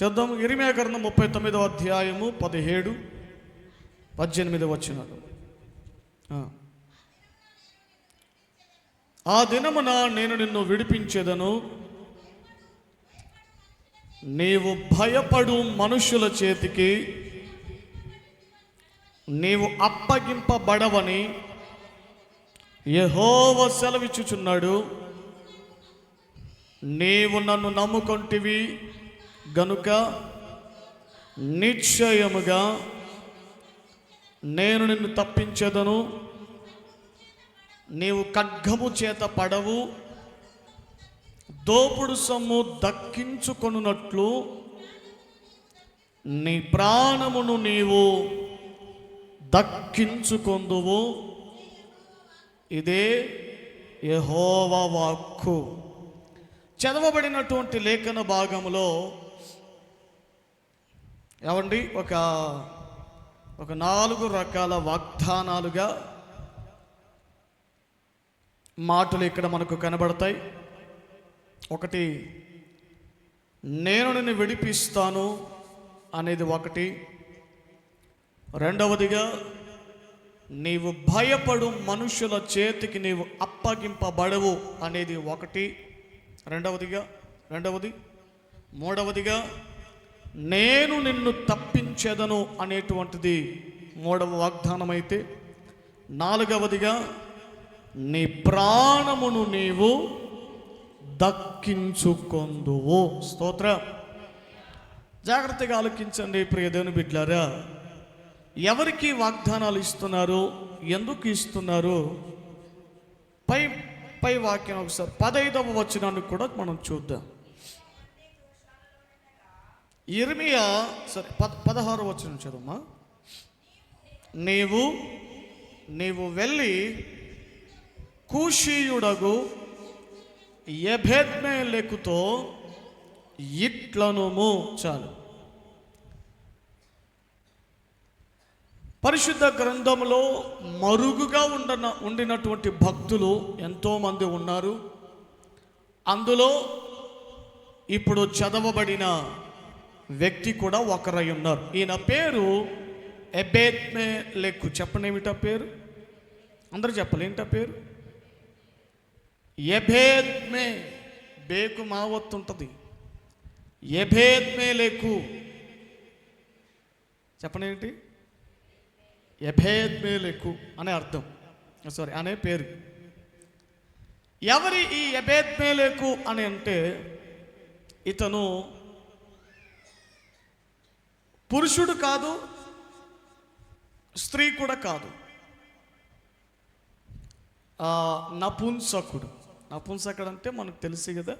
చూద్దాం. ఇర్మీయా గ్రంథం 39వ అధ్యాయము 17, 18 వచనాలు. ఆ దినమున నేను నిన్ను విడిపించెదను, నీవు భయపడు మనుషుల చేతికి నీవు అప్పగింపబడవని యెహోవా సెలవిచ్చుచున్నాడు. నీవు నన్ను నమ్ముకొంటివి గనుక నిశ్చయముగా నేను నిన్ను తప్పించెదను. నీవు ఖడ్గము చేత పడవు, దోపుడు సొమ్ము దక్కించుకొనున్నట్లు నీ ప్రాణమును నీవు దక్కించుకొందువు. ఇదే యెహోవా వాక్కు. చదవబడినటువంటి లేఖన భాగంలో ఏమండి ఒక 4 రకాల వాగ్దానాలుగా మాటలు ఇక్కడ మనకు కనబడతాయి. ఒకటి, నేను నిన్ను విడిపిస్తాను అనేది ఒకటి. రెండవదిగా, నీవు భయపడు మనుషుల చేతికి నీవు అప్పగింపబడవు అనేది ఒకటి, రెండవది. మూడవదిగా, నేను నిన్ను తప్పించెదను అనేటువంటిది మూడవ వాగ్దానం అయితే, నాలుగవదిగా, నీ ప్రాణమును నీవు దక్కించుకొందువు. స్తోత్రం. జాగ్రత్తగా ఆలోచించండి ప్రియ దేవుని బిడ్డలారా. ఎవరికి వాగ్దానాలు ఇస్తున్నారు, ఎందుకు ఇస్తున్నారు? పై వాక్యం ఒకసారి 15వ వచనాన్ని కూడా మనం చూద్దాం. ఇర్మీయా 16వ వచనం చదువుమా. నీవు వెళ్ళి కూషీయుడగు ఎబెద్మెలెకుతో ఇట్లనుము. చాలు. పరిశుద్ధ గ్రంథంలో మరుగుగా ఉండినటువంటి భక్తులు ఎంతోమంది ఉన్నారు. అందులో ఇప్పుడు చదవబడిన వ్యక్తి కూడా ఒకరై ఉన్నారు. ఈయన పేరు ఎబెద్మెలెకు. చెప్పండి, ఏమిటా పేరు? అందరూ చెప్పాలి, ఏంటా పేరు? ఎబెద్మె. బేకు మావత్తు ఉంటుంది. ఎబెద్మెలెకు చెప్పండి, ఏంటి? ఎబెద్మెలెకు అనే అర్థం, అనే పేరు. ఎవరి ఈ ఎబెద్మెలెకు అని అంటే, ఇతను పురుషుడు కాదు, స్త్రీ కూడా కాదు, నపుంసకుడు. నపుంసకుడు అంటే మనకు తెలుసు కదా,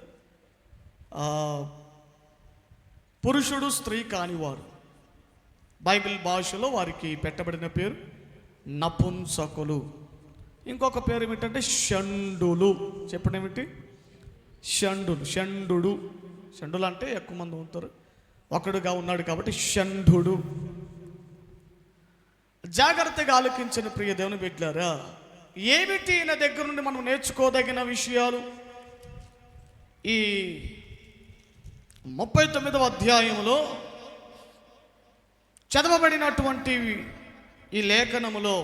పురుషుడు స్త్రీ కానివారు. బైబిల్ భాషలో వారికి పెట్టబడిన పేరు నపుంసకులు. ఇంకొక పేరు ఏమిటంటే షండులు. చెప్పండి, ఏమిటి? షండులు. షండులు అంటే ఎక్కువ మంది ఉంటారు, ఒకడుగా ఉన్నాడు కాబట్టి షండుడు. జాగ్రత్తగా ఆలోచించిన ప్రియ దేవుని బిడ్డలారా, ఏమిటి ఈయన దగ్గర నుండి మనం నేర్చుకోదగిన విషయాలు? ఈ 39వ అధ్యాయంలో చదవబడినటువంటి ఈ లేఖనములో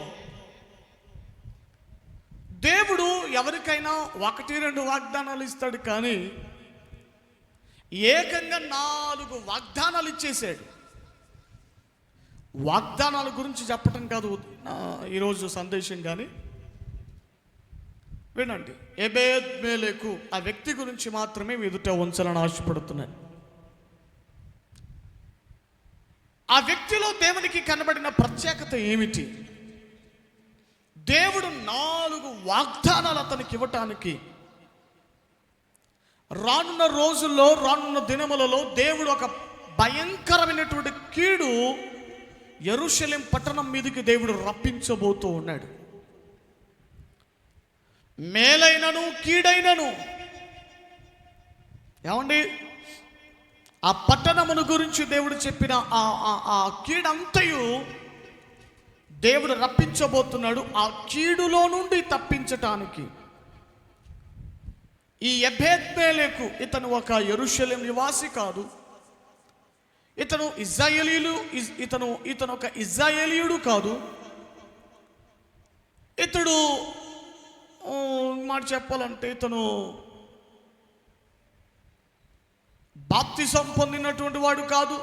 దేవుడు ఎవరికైనా 1-2 వాగ్దానాలు ఇస్తాడు, కానీ ఏకంగా 4 వాగ్దానాలు ఇచ్చేసాడు. వాగ్దానాల గురించి చెప్పటం కాదు ఈరోజు సందేశం, కానీ వినండి. ఎబెద్మెలెకు ఆ వ్యక్తి గురించి మాత్రమే ఎదుట ఉంచాలని ఆశపడుతున్నాను. ఆ వ్యక్తిలో దేవునికి కనబడిన ప్రత్యేకత ఏమిటి? దేవుడు 4 వాగ్దానాలు అతనికి ఇవ్వటానికి, రానున్న రోజుల్లో, రానున్న దినములలో దేవుడు ఒక భయంకరమైనటువంటి కీడు యెరూషలేం పట్టణం మీదకి దేవుడు రప్పించబోతూ ఉన్నాడు. మేలైనను కీడైనను. ఏమండి, ఆ పట్టణమును గురించి దేవుడు చెప్పిన ఆ కీడంతయు దేవుడు రప్పించబోతున్నాడు. ఆ కీడులో నుండి తప్పించటానికి ఈ ఎబెద్మెలెకు ఇతను ఒక యెరూషలేం నివాసి కాదు, ఇతను ఇతను ఒక ఇజ్రాయేలీయుడు కాదు. ఇతడు మాట చెప్పాలంటే ఇతను బాప్తిసం పొందినటువంటి వాడు కాదు.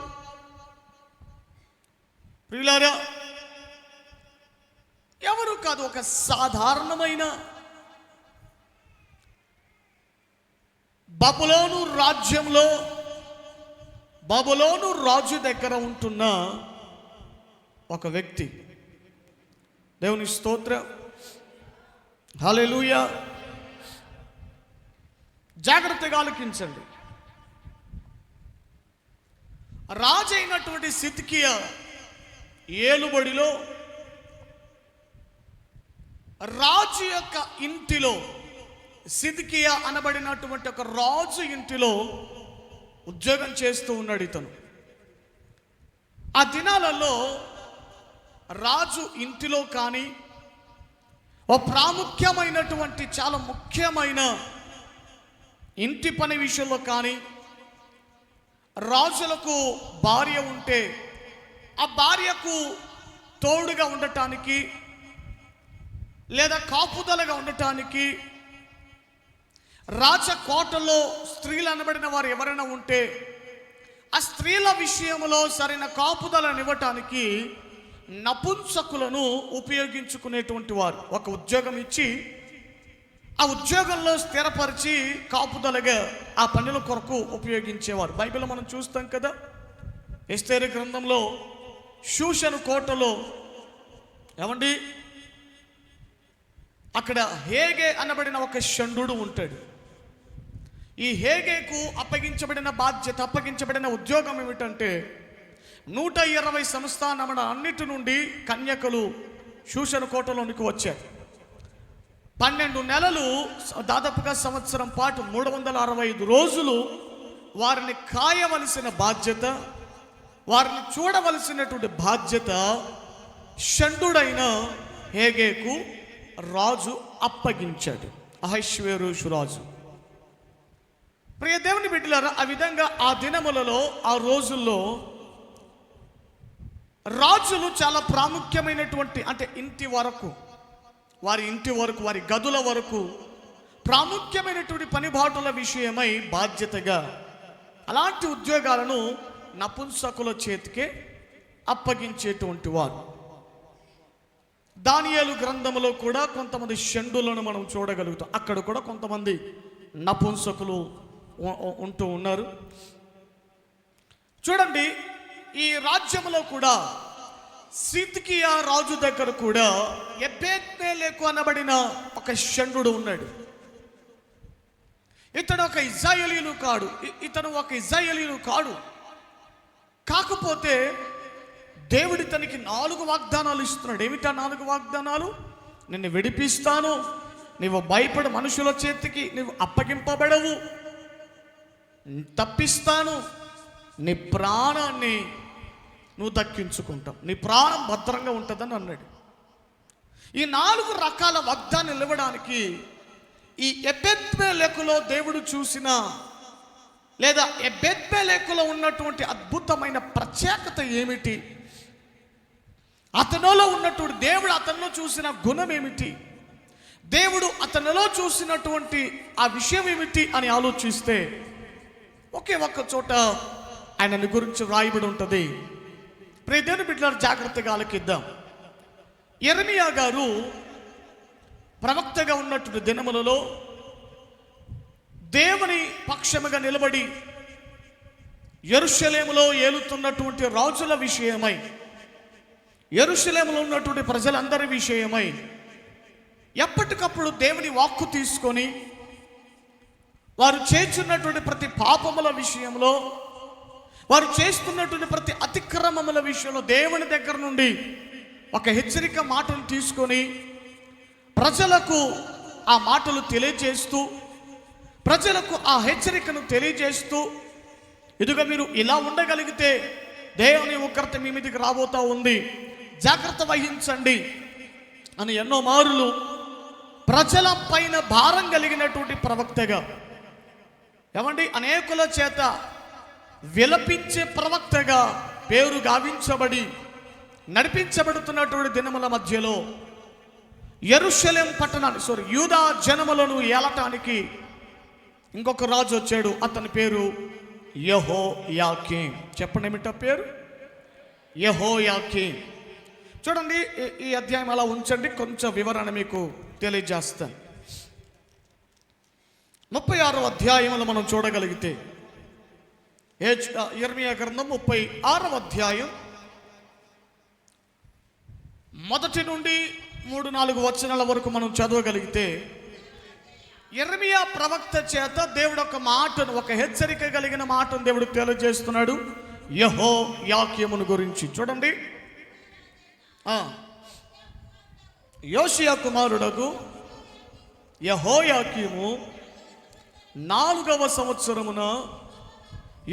ప్రియులారా, ఎవరు కాదు, ఒక సాధారణమైన బబులోను రాజ్యంలో బబులోను రాజు దగ్గర ఉంటున్న ఒక వ్యక్తి. దేవుని స్తోత్రం, హల్లెలూయా. జాగ్రత్తగా ఆలకించండి. రాజు అయినటువంటి సిద్కియా ఏలుబడిలో రాజు యొక్క ఇంటిలో, సిద్కియా అనబడినటువంటి ఒక రాజు ఇంటిలో ఉద్యోగం చేస్తూ ఉన్నాడు ఇతను. ఆ దినాలలో రాజు ఇంటిలో కానీ ఓ ప్రాముఖ్యమైనటువంటి చాలా ముఖ్యమైన ఇంటి పని విషయంలో కానీ రాజులకు భార్య ఉంటే ఆ భార్యకు తోడుగా ఉండటానికి లేదా కాపుదలగా ఉండటానికి రాజకోటలో స్త్రీలు అనబడిన వారు ఎవరైనా ఉంటే ఆ స్త్రీల విషయంలో సరైన కాపుదలను ఇవ్వటానికి నపుంసకులను ఉపయోగించుకునేటువంటి వారు. ఒక ఉద్యోగం ఇచ్చి ఆ ఉద్యోగంలో స్థిరపరిచి కాపుదలగా ఆ పనుల కొరకు ఉపయోగించేవారు. బైబిల్లో మనం చూస్తాం కదా, ఎస్తేరు గ్రంథంలో షూషను కోటలో ఏమండి అక్కడ హేగే అనబడిన ఒక షండు ఉంటాడు. ఈ హేగేకు అప్పగించబడిన ఉద్యోగం ఏమిటంటే 120 సంస్థానముల అన్నిటి నుండి కన్యకలు షూషను కోటలోనికి వచ్చారు. 12 నెలలు, దాదాపుగా సంవత్సరం పాటు 365 రోజులు వారిని కాయవలసిన బాధ్యత, వారిని చూడవలసినటువంటి బాధ్యత షండుడైన హేగేకు రాజు అప్పగించాడు, అహష్వేరోషు రాజు. ప్రియ దేవుని బిడ్డలారా, ఆ విధంగా ఆ దినములలో, ఆ రోజుల్లో రాజులు చాలా ప్రాముఖ్యమైనటువంటి, అంటే వారి ఇంటి వరకు వారి గదుల వరకు ప్రాముఖ్యమైనటువంటి పనిబాటుల విషయమై బాధ్యతగా అలాంటి ఉద్యోగాలను నపుంసకుల చేతికే అప్పగించేటువంటి వారు. దానియేలు గ్రంథములో కూడా కొంతమంది షండులను మనం చూడగలుగుతాం. అక్కడ కూడా కొంతమంది నపుంసకులు ఉంటూ ఉన్నారు. చూడండి, ఈ రాజ్యంలో కూడా సిద్కియా రాజు దగ్గర కూడా ఎబెద్మెలెకు అనబడిన ఒక షండు ఉన్నాడు. ఇతను ఒక ఇజ్రాయేలీయులు కాడు. కాకపోతే దేవుడి తనకి 4 వాగ్దానాలు ఇస్తున్నాడు. ఏమిటా 4 వాగ్దానాలు? నిన్ను విడిపిస్తాను, నీవు భయపడి మనుషుల చేతికి నీవు అప్పగింపబడవు, తప్పిస్తాను, నీ ప్రాణాన్ని నువ్వు దక్కించుకుంటావు, నీ ప్రాణం భద్రంగా ఉంటుందని అన్నాడు. ఈ 4 రకాల వాగ్దానాలు ఇవ్వడానికి ఈ ఎబెద్మెలెకులో దేవుడు చూసిన, లేదా ఎబెద్మెలెకులో ఉన్నటువంటి అద్భుతమైన ప్రత్యేకత ఏమిటి, అతనిలో ఉన్నటువంటి దేవుడు అతనిలో చూసిన గుణం ఏమిటి, దేవుడు అతనిలో చూసినటువంటి ఆ విషయం ఏమిటి అని ఆలోచిస్తే ఒకే ఒక్క చోట ఆయనని గురించి వ్రాయబడి ఉంటుంది. ప్రియ దేవుని బిడ్డలారా, జాగ్రత్తగా ఆలకిద్దాం. యెరెమీయా గారు ప్రవక్తగా ఉన్నటువంటి దినములలో దేవుని పక్షముగా నిలబడి యెరూషలేములో ఏలుతున్నటువంటి రాజుల విషయమై, యెరూషలేములో ఉన్నటువంటి ప్రజలందరి విషయమై ఎప్పటికప్పుడు దేవుని వాక్కు తీసుకొని వారు చేస్తున్నటువంటి ప్రతి పాపముల విషయంలో, వారు చేస్తున్నటువంటి ప్రతి అతిక్రమముల విషయంలో దేవుని దగ్గర నుండి ఒక హెచ్చరిక మాటలు తీసుకొని ప్రజలకు ఆ మాటలు తెలియజేస్తూ, ప్రజలకు ఆ హెచ్చరికను తెలియజేస్తూ, ఇదిగో మీరు ఇలా ఉండగలిగితే దేవుని ఉగ్రత మీ మీదకి రాబోతా ఉంది, జాగ్రత్త వహించండి అని ఎన్నో మారులు ప్రజల పైన భారం కలిగినటువంటి ప్రవక్తగా, ఏమండి, అనేకుల చేత విలపించే ప్రవక్తగా పేరు గావించబడి నడిపించబడుతున్నటువంటి దినముల మధ్యలో యెరూషలేం పట్టణాన్ని యూదా జనములను ఏలటానికి ఇంకొక రాజు వచ్చాడు. అతని పేరు యెహోయాకీం. చెప్పండి ఏమిటా పేరు? యెహోయాకీం. చూడండి, ఈ అధ్యాయం అలా ఉంచండి, కొంచెం వివరణ మీకు తెలియజేస్తాను. 36వ అధ్యాయంలో మనం చూడగలిగితే యెర్మీయా గ్రంథం 36వ అధ్యాయం 1 నుండి 3-4 వచనాల వరకు మనం చదవగలిగితే, యెర్మీయా ప్రవక్త చేత దేవుడు ఒక మాటను, ఒక హెచ్చరిక కలిగిన మాటను దేవుడు తెలియజేస్తున్నాడు యెహోయాకీమును గురించి. చూడండి, యోషియా కుమారుడగు యెహోయాకీము 4వ సంవత్సరమున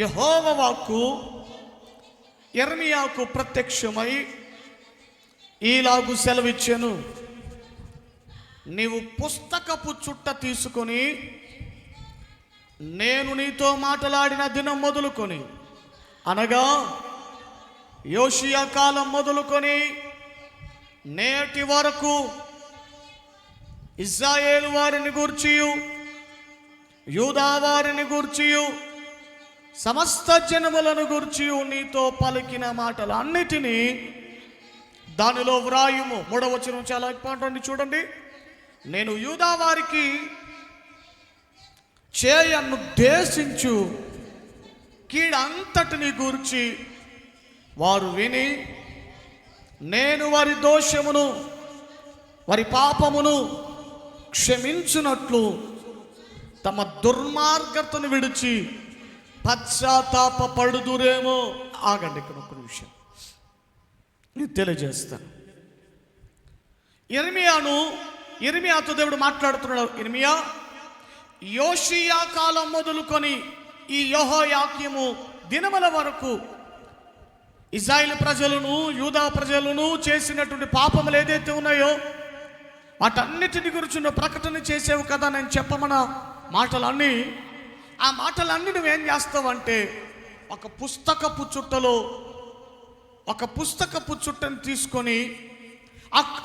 యెహోవా వాక్కు యెర్మీయాకు ప్రత్యక్షమై ఈలాగు సెలవిచ్చెను, నీవు పుస్తకపు చుట్ట తీసుకొని నేను నీతో మాట్లాడిన దినం మొదలుకొని, అనగా యోషియా కాలం మొదలుకొని నేటి వరకు ఇశ్రాయేలు వారిని గూర్చియు యూదా వారిని గూర్చియు సమస్త జనములను గూర్చియు నీతో పలికిన మాటలు అన్నిటినీ దానిలో వ్రాయుము. 3వ వచనం చాలా ఇంపార్టెంట్. చూడండి, నేను యూదా వారికి చేయనుద్దేశించు కీడంతటిని గూర్చి వారు విని నేను వారి దోషమును వారి పాపమును క్షమించునట్లు తమ దుర్మార్గతను విడిచి పశ్చాత్తాప పడుదురేమో. ఆగండి, ఇక్కడ ఒక విషయం నేను తెలియజేస్తాను. యెర్మీయాతో దేవుడు మాట్లాడుతున్నాడు. యెర్మీయా, యోషియా కాలం మొదలుకొని ఈ యెహోయాకీము దినముల వరకు ఇశ్రాయేలు ప్రజలను యూదా ప్రజలను చేసినటువంటి పాపములు ఏదైతే ఉన్నాయో వాటన్నిటిని గురించి నువ్వు ప్రకటన చేసేవు కదా. నేను చెప్పమన్న మాటలన్నీ, ఆ మాటలన్నీ నువ్వేం చేస్తావంటే ఒక పుస్తకపు చుట్టను తీసుకొని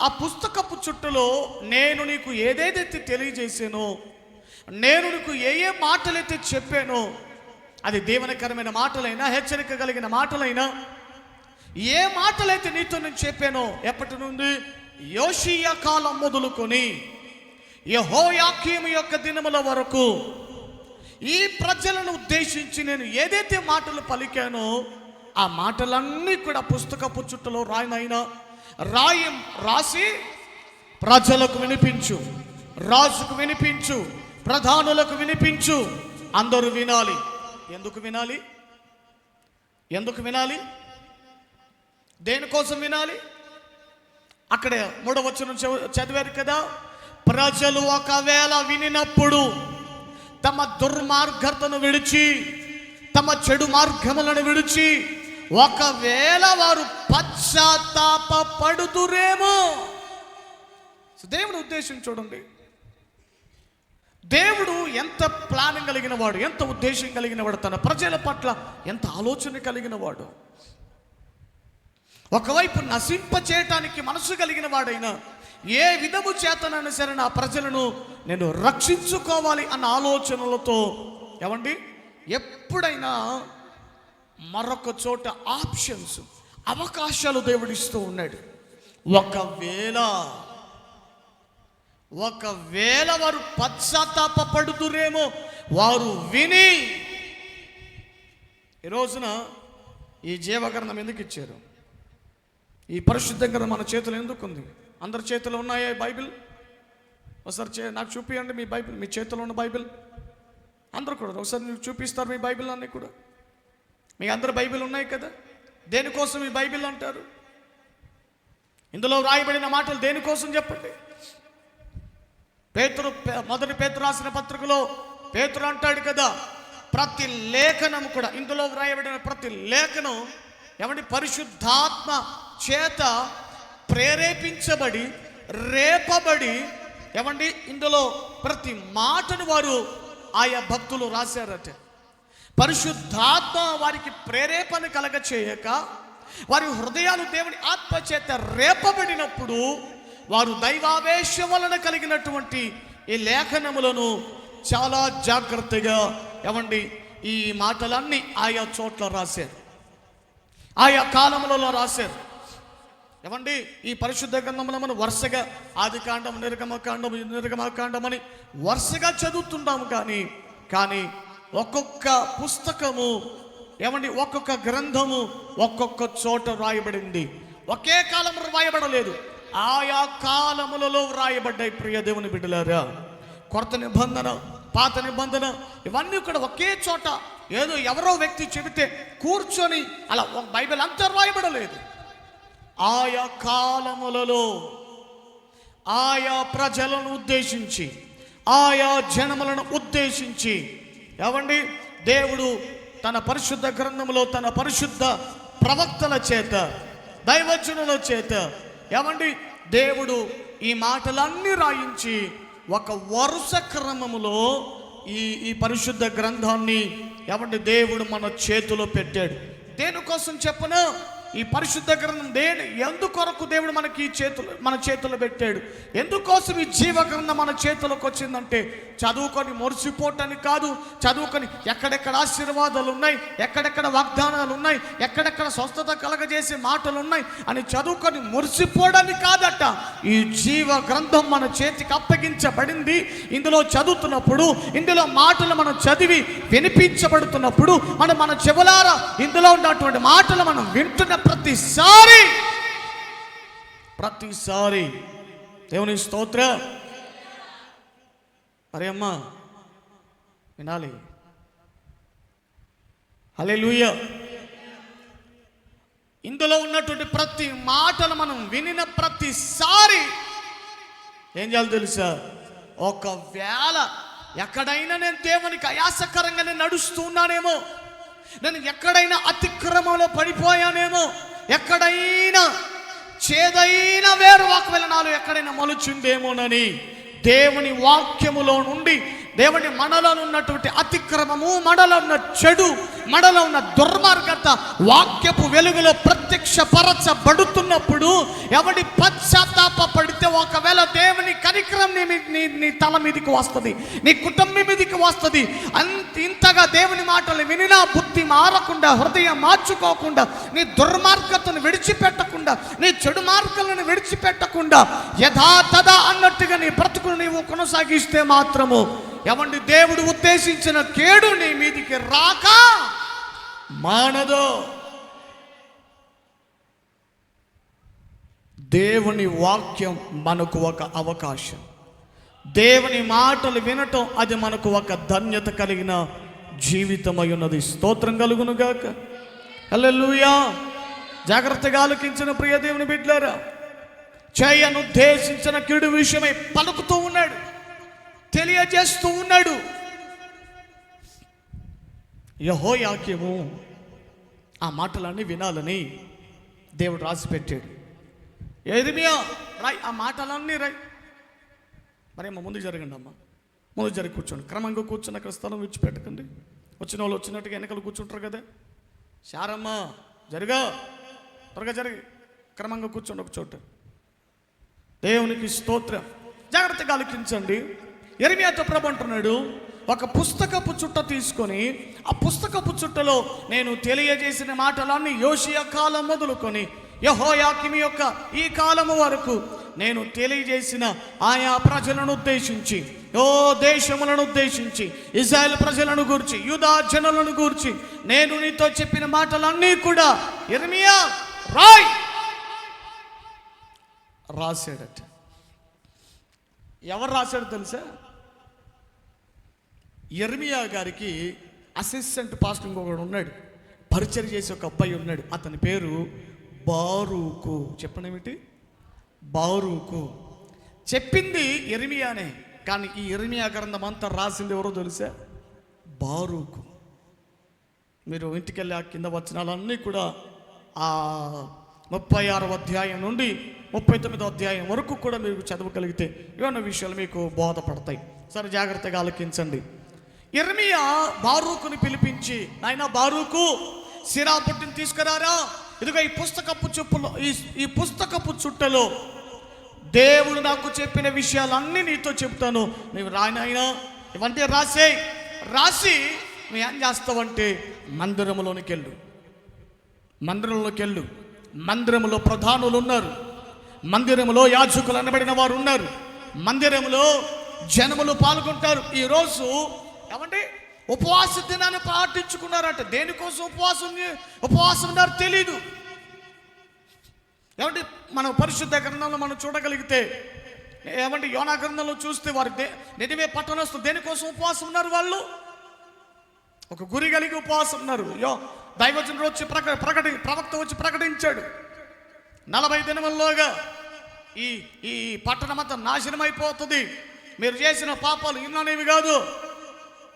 ఆ పుస్తకపు చుట్టలో నేను నీకు ఏదేదైతే తెలియజేసానో, నేను నీకు ఏ మాటలైతే చెప్పానో, అది దీవెనకరమైన మాటలైనా హెచ్చరిక కలిగిన మాటలైనా, ఏ మాటలైతే నీతో నేను చెప్పానో ఎప్పటి నుండి యోషియా కాలం మొదలుకొని యెహోయాకీము యొక్క దినముల వరకు ఈ ప్రజలను ఉద్దేశించి నేను ఏదైతే మాటలు పలికానో ఆ మాటలన్నీ కూడా పుస్తకపు చుట్టలో రాసి ప్రజలకు వినిపించు, రాజుకు వినిపించు, ప్రధానులకు వినిపించు, అందరూ వినాలి. ఎందుకు వినాలి? దేనికోసం వినాలి? అక్కడ 3వ వచనం చదివారు కదా, ప్రజలు ఒకవేళ వినినప్పుడు తమ దుర్మార్గతను విడిచి తమ చెడు మార్గములను విడిచి ఒకవేళ వారు పశ్చాత్తాప పడుదురేమో. దేవుడి ఉద్దేశం చూడండి. దేవుడు ఎంత ప్లానింగ్ కలిగిన వాడు, ఎంత ఉద్దేశం కలిగిన వాడు, తన ప్రజల పట్ల ఎంత ఆలోచన కలిగిన వాడు. ఒకవైపు నశింపచేయటానికి మనసు కలిగిన వాడైనా ఏ విధము చేతనైనా సరే నా ప్రజలను నేను రక్షించుకోవాలి అన్న ఆలోచనలతో ఏమండి ఎప్పుడైనా మరొక చోట అవకాశాలు దేవుడిస్తూ ఉన్నాడు. ఒకవేళ వారు పశ్చాత్తాప పడుతురేమో, వారు విని. ఈ రోజున ఈ జీవగ్రంథం ఎందుకు ఇచ్చారు? ఈ పరిశుద్ధ గ్రంథం మన చేతిలో ఎందుకు ఉంది? అందరి చేతిలో ఉన్నాయా బైబిల్? ఒకసారి నాకు చూపియండి మీ బైబిల్, మీ చేతిలో ఉన్న బైబిల్. అందరూ కూడా ఒకసారి మీకు చూపిస్తారు మీ బైబిల్ అన్నీ కూడా. మీ అందరు బైబిల్ ఉన్నాయి కదా. దేనికోసం ఈ బైబిల్ అంటారు? ఇందులో రాయబడిన మాటలు దేనికోసం చెప్పండి. మొదటి పేతురు రాసిన పత్రికలో పేతురు అంటాడు కదా, ప్రతి లేఖనం కూడా, ఇందులో రాయబడిన ప్రతి లేఖనం ఏమంటే పరిశుద్ధాత్మ చేత ప్రేరేపించబడి రేపబడి ఏమండి ఇందులో ప్రతి మాటను వారు ఆయా భక్తులు రాశారట. పరిశుద్ధాత్మ వారికి ప్రేరేపణ కలగ చేయక వారి హృదయాలు దేవుని ఆత్మ చేత రేపబడినప్పుడు వారు దైవావేశం వలన కలిగినటువంటి ఈ లేఖనములను చాలా జాగ్రత్తగా ఏమండి ఈ మాటలన్నీ ఆయా చోట్ల రాశారు, ఆయా కాలములలో రాశారు. ఏమండి ఈ పరిశుద్ధ గ్రంథంలో మనం వరుసగా ఆదికాండం, నిర్గమకాండం అని వరుసగా చదువుతుంటాము. కానీ ఒక్కొక్క పుస్తకము ఏమండి ఒక్కొక్క గ్రంథము ఒక్కొక్క చోట వ్రాయబడింది. ఒకే కాలంలో వ్రాయబడలేదు, ఆయా కాలములలో వ్రాయబడ్డాయి. ప్రియ దేవుని బిడ్డలారా, కొత్త నిబంధన, పాత నిబంధన ఇవన్నీ కూడా ఒకే చోట ఏదో ఎవరో వ్యక్తి చెబితే కూర్చొని అలా బైబిల్ అంతా వ్రాయబడలేదు. ఆయా కాలములలో ఆయా ప్రజలను ఉద్దేశించి, ఆయా జనములను ఉద్దేశించి ఏమండి దేవుడు తన పరిశుద్ధ గ్రంథములో తన పరిశుద్ధ ప్రవక్తల చేత, దైవజనుల చేత ఏమండి దేవుడు ఈ మాటలన్నీ రాయించి ఒక వరుస క్రమములో ఈ పరిశుద్ధ గ్రంథాన్ని ఏమండి దేవుడు మన చేతిలో పెట్టాడు. దేనికోసం చెప్పను? ఈ పరిశుద్ధ గ్రంథం ఎందుకొరకు దేవుడు మనకి మన చేతుల్లో పెట్టాడు? ఎందుకోసం ఈ జీవ గ్రంథం మన చేతులకు వచ్చిందంటే చదువుకొని మురిసిపోవటానికి కాదు, చదువుకొని ఎక్కడెక్కడ ఆశీర్వాదాలు ఉన్నాయి, ఎక్కడెక్కడ వాగ్దానాలు ఉన్నాయి, ఎక్కడెక్కడ స్వస్థత కలగజేసే మాటలు ఉన్నాయి అని చదువుకొని మురిసిపోవడానికి కాదట. ఈ జీవ గ్రంథం మన చేతికి అప్పగించబడింది. ఇందులో చదువుతున్నప్పుడు, ఇందులో మాటలు మనం చదివి వినిపించబడుతున్నప్పుడు మన చెవులారా ఇందులో ఉన్నటువంటి మాటలు మనం వింటున్న ప్రతిసారి దేవుని స్తోత్ర. అరే అమ్మా వినాలి. హల్లెలూయా. ఇందులో ఉన్నటువంటి ప్రతి మాటలు మనం వినిన ప్రతిసారి ఏం చేయాలి తెలుసా? ఒకవేళ ఎక్కడైనా నేను దేవునికి అయాసకరంగా నేను నడుస్తున్నానేమో, నేను ఎక్కడైనా అతిక్రమంలో పడిపోయానేమో, ఎక్కడైనా చేదైన వేరు ఒకవేళ నాలో ఎక్కడైనా మలుచుందేమోనని దేవుని వాక్యములో నుండి దేవుని మనలో ఉన్నటువంటి అతిక్రమము, మనలో ఉన్న చెడు, మనలో ఉన్న దుర్మార్గత వాక్యపు వెలుగులో ప్రత్యక్షపరచబడుతున్నప్పుడు ఎవడి పశ్చాత్తాప పడితే ఒకవేళ దేవుని కనికరం నీ తల మీదకి వస్తుంది, నీ కుటుంబం మీదకి వస్తుంది. ఇంతగా దేవుని మాటలు వినినా బుద్ధి మారకుండా, హృదయం మార్చుకోకుండా, నీ దుర్మార్గతను విడిచిపెట్టకుండా, నీ చెడు మార్గాలను విడిచిపెట్టకుండా యథాతథ అన్నట్టుగా నీ బ్రతుకును నీవు కొనసాగిస్తే మాత్రము ఏమండి దేవుడు ఉద్దేశించిన కేడు నీ మీదికి రాక మానదు. దేవుని వాక్యం మనకు ఒక అవకాశం, దేవుని మాటలు వినటం అది మనకు ఒక ధన్యత కలిగిన జీవితమై ఉన్నది. స్తోత్రం కలుగును గాక. హల్లెలూయా. జాగ్రత్తగా ఆలకించిన ప్రియ దేవుని బిడ్డలారా, చేయను ఉద్దేశించిన కీడు విషయమై పలుకుతూ ఉన్నాడు, తెలియజేస్తూ ఉన్నాడు. యెహోయాకీము ఆ మాటలన్నీ వినాలని దేవుడు రాసి పెట్టాడు. యెరెమీయా రాయ్, ఆ మాటలన్నీ రాయ్. మరేమో ముందు జరగండి అమ్మా, ముందు జరిగి కూర్చోండి. క్రమంగా కూర్చొని అక్కడ స్థలం విడిచిపెట్టకండి. వచ్చిన వాళ్ళు వచ్చినట్టుగా వెనకలు కూర్చుంటారు కదా. శారమ్మ జరుగా, త్వరగా జరిగి క్రమంగా కూర్చోండి ఒక చోట. దేవునికి స్తోత్రం. జాగ్రత్తగా ఆలకించండి. యెరెమీయాతో ప్రభు అంటున్నాడు, ఒక పుస్తకపు చుట్ట తీసుకొని ఆ పుస్తకపు చుట్టలో నేను తెలియజేసిన మాటలన్నీ యోషియా కాలం మొదలుకొని యెహోయాకీము యొక్క ఈ కాలము వరకు నేను తెలియజేసిన ఆయా ప్రజలను ఉద్దేశించి, దేశములను ఉద్దేశించి, ఇశ్రాయేలు ప్రజలను గూర్చి, యూదా జనులను గూర్చి నేను నీతో చెప్పిన మాటలన్నీ కూడా యెరెమీయా రాశాడట. ఎవరు రాశాడు తెలుసా? యెరెమీయా గారికి అసిస్టెంట్ పాస్టర్ ఇంకొకడు ఉన్నాడు, పరిచయం చేసే ఒక అబ్బాయి ఉన్నాడు. అతని పేరు బారూకు. చెప్పండి ఏమిటి? బారూకు. చెప్పింది యెరెమీయానే, కానీ ఈ యెరెమీయా గ్రంథం అంతా రాసింది ఎవరో తెలుసా? బారూకు. మీరు ఇంటికి వెళ్ళి ఆ కింద వచనాలన్నీ కూడా ఆ 36వ అధ్యాయం నుండి 39వ అధ్యాయం వరకు కూడా మీరు చదవగలిగితే ఏమన్నా విషయాలు మీకు బోధపడతాయి. సరే జాగ్రత్తగా ఆలకించండి. యిర్మీయా బారూకుని పిలిపించి, నాయనా బారూకు, సిరా బుడ్డిని తీసుకురారా, ఇదిగో ఈ పుస్తకపు చెప్పులో ఈ పుస్తకపు చుట్టలో దేవుడు నాకు చెప్పిన విషయాలన్నీ నీతో చెప్తాను, నువ్వు రాయనైనా ఇవంటే రాసి నువ్వు ఏం చేస్తావంటే మందిరంలోకి వెళ్ళు. మందిరంలో ప్రధానులు ఉన్నారు, మందిరంలో యాజకులు అనబడిన వారు ఉన్నారు, మందిరంలో జనములు పాల్గొంటారు. ఈరోజు ఏమంటే ఉపవాస దినాన్ని పాటించుకున్నారంట. దేనికోసం ఉపవాసం ఉన్నారు తెలీదు. ఏమంటే మనం పరిశుద్ధ గ్రంథంలో మనం చూడగలిగితే, ఏమంటే యోనా గ్రంథంలో చూస్తే వారు నినివే పట్టణస్థులు దేనికోసం ఉపవాసం ఉన్నారు? వాళ్ళు ఒక గురి కలిగి ఉపవాసం ఉన్నారు. దైవజనుడు వచ్చి ప్రవక్త వచ్చి ప్రకటించాడు, 40 దినముల్లోగా ఈ పట్టణం అంతా నాశనం అయిపోతుంది, మీరు చేసిన పాపాలు ఇన్ననేవి కాదు,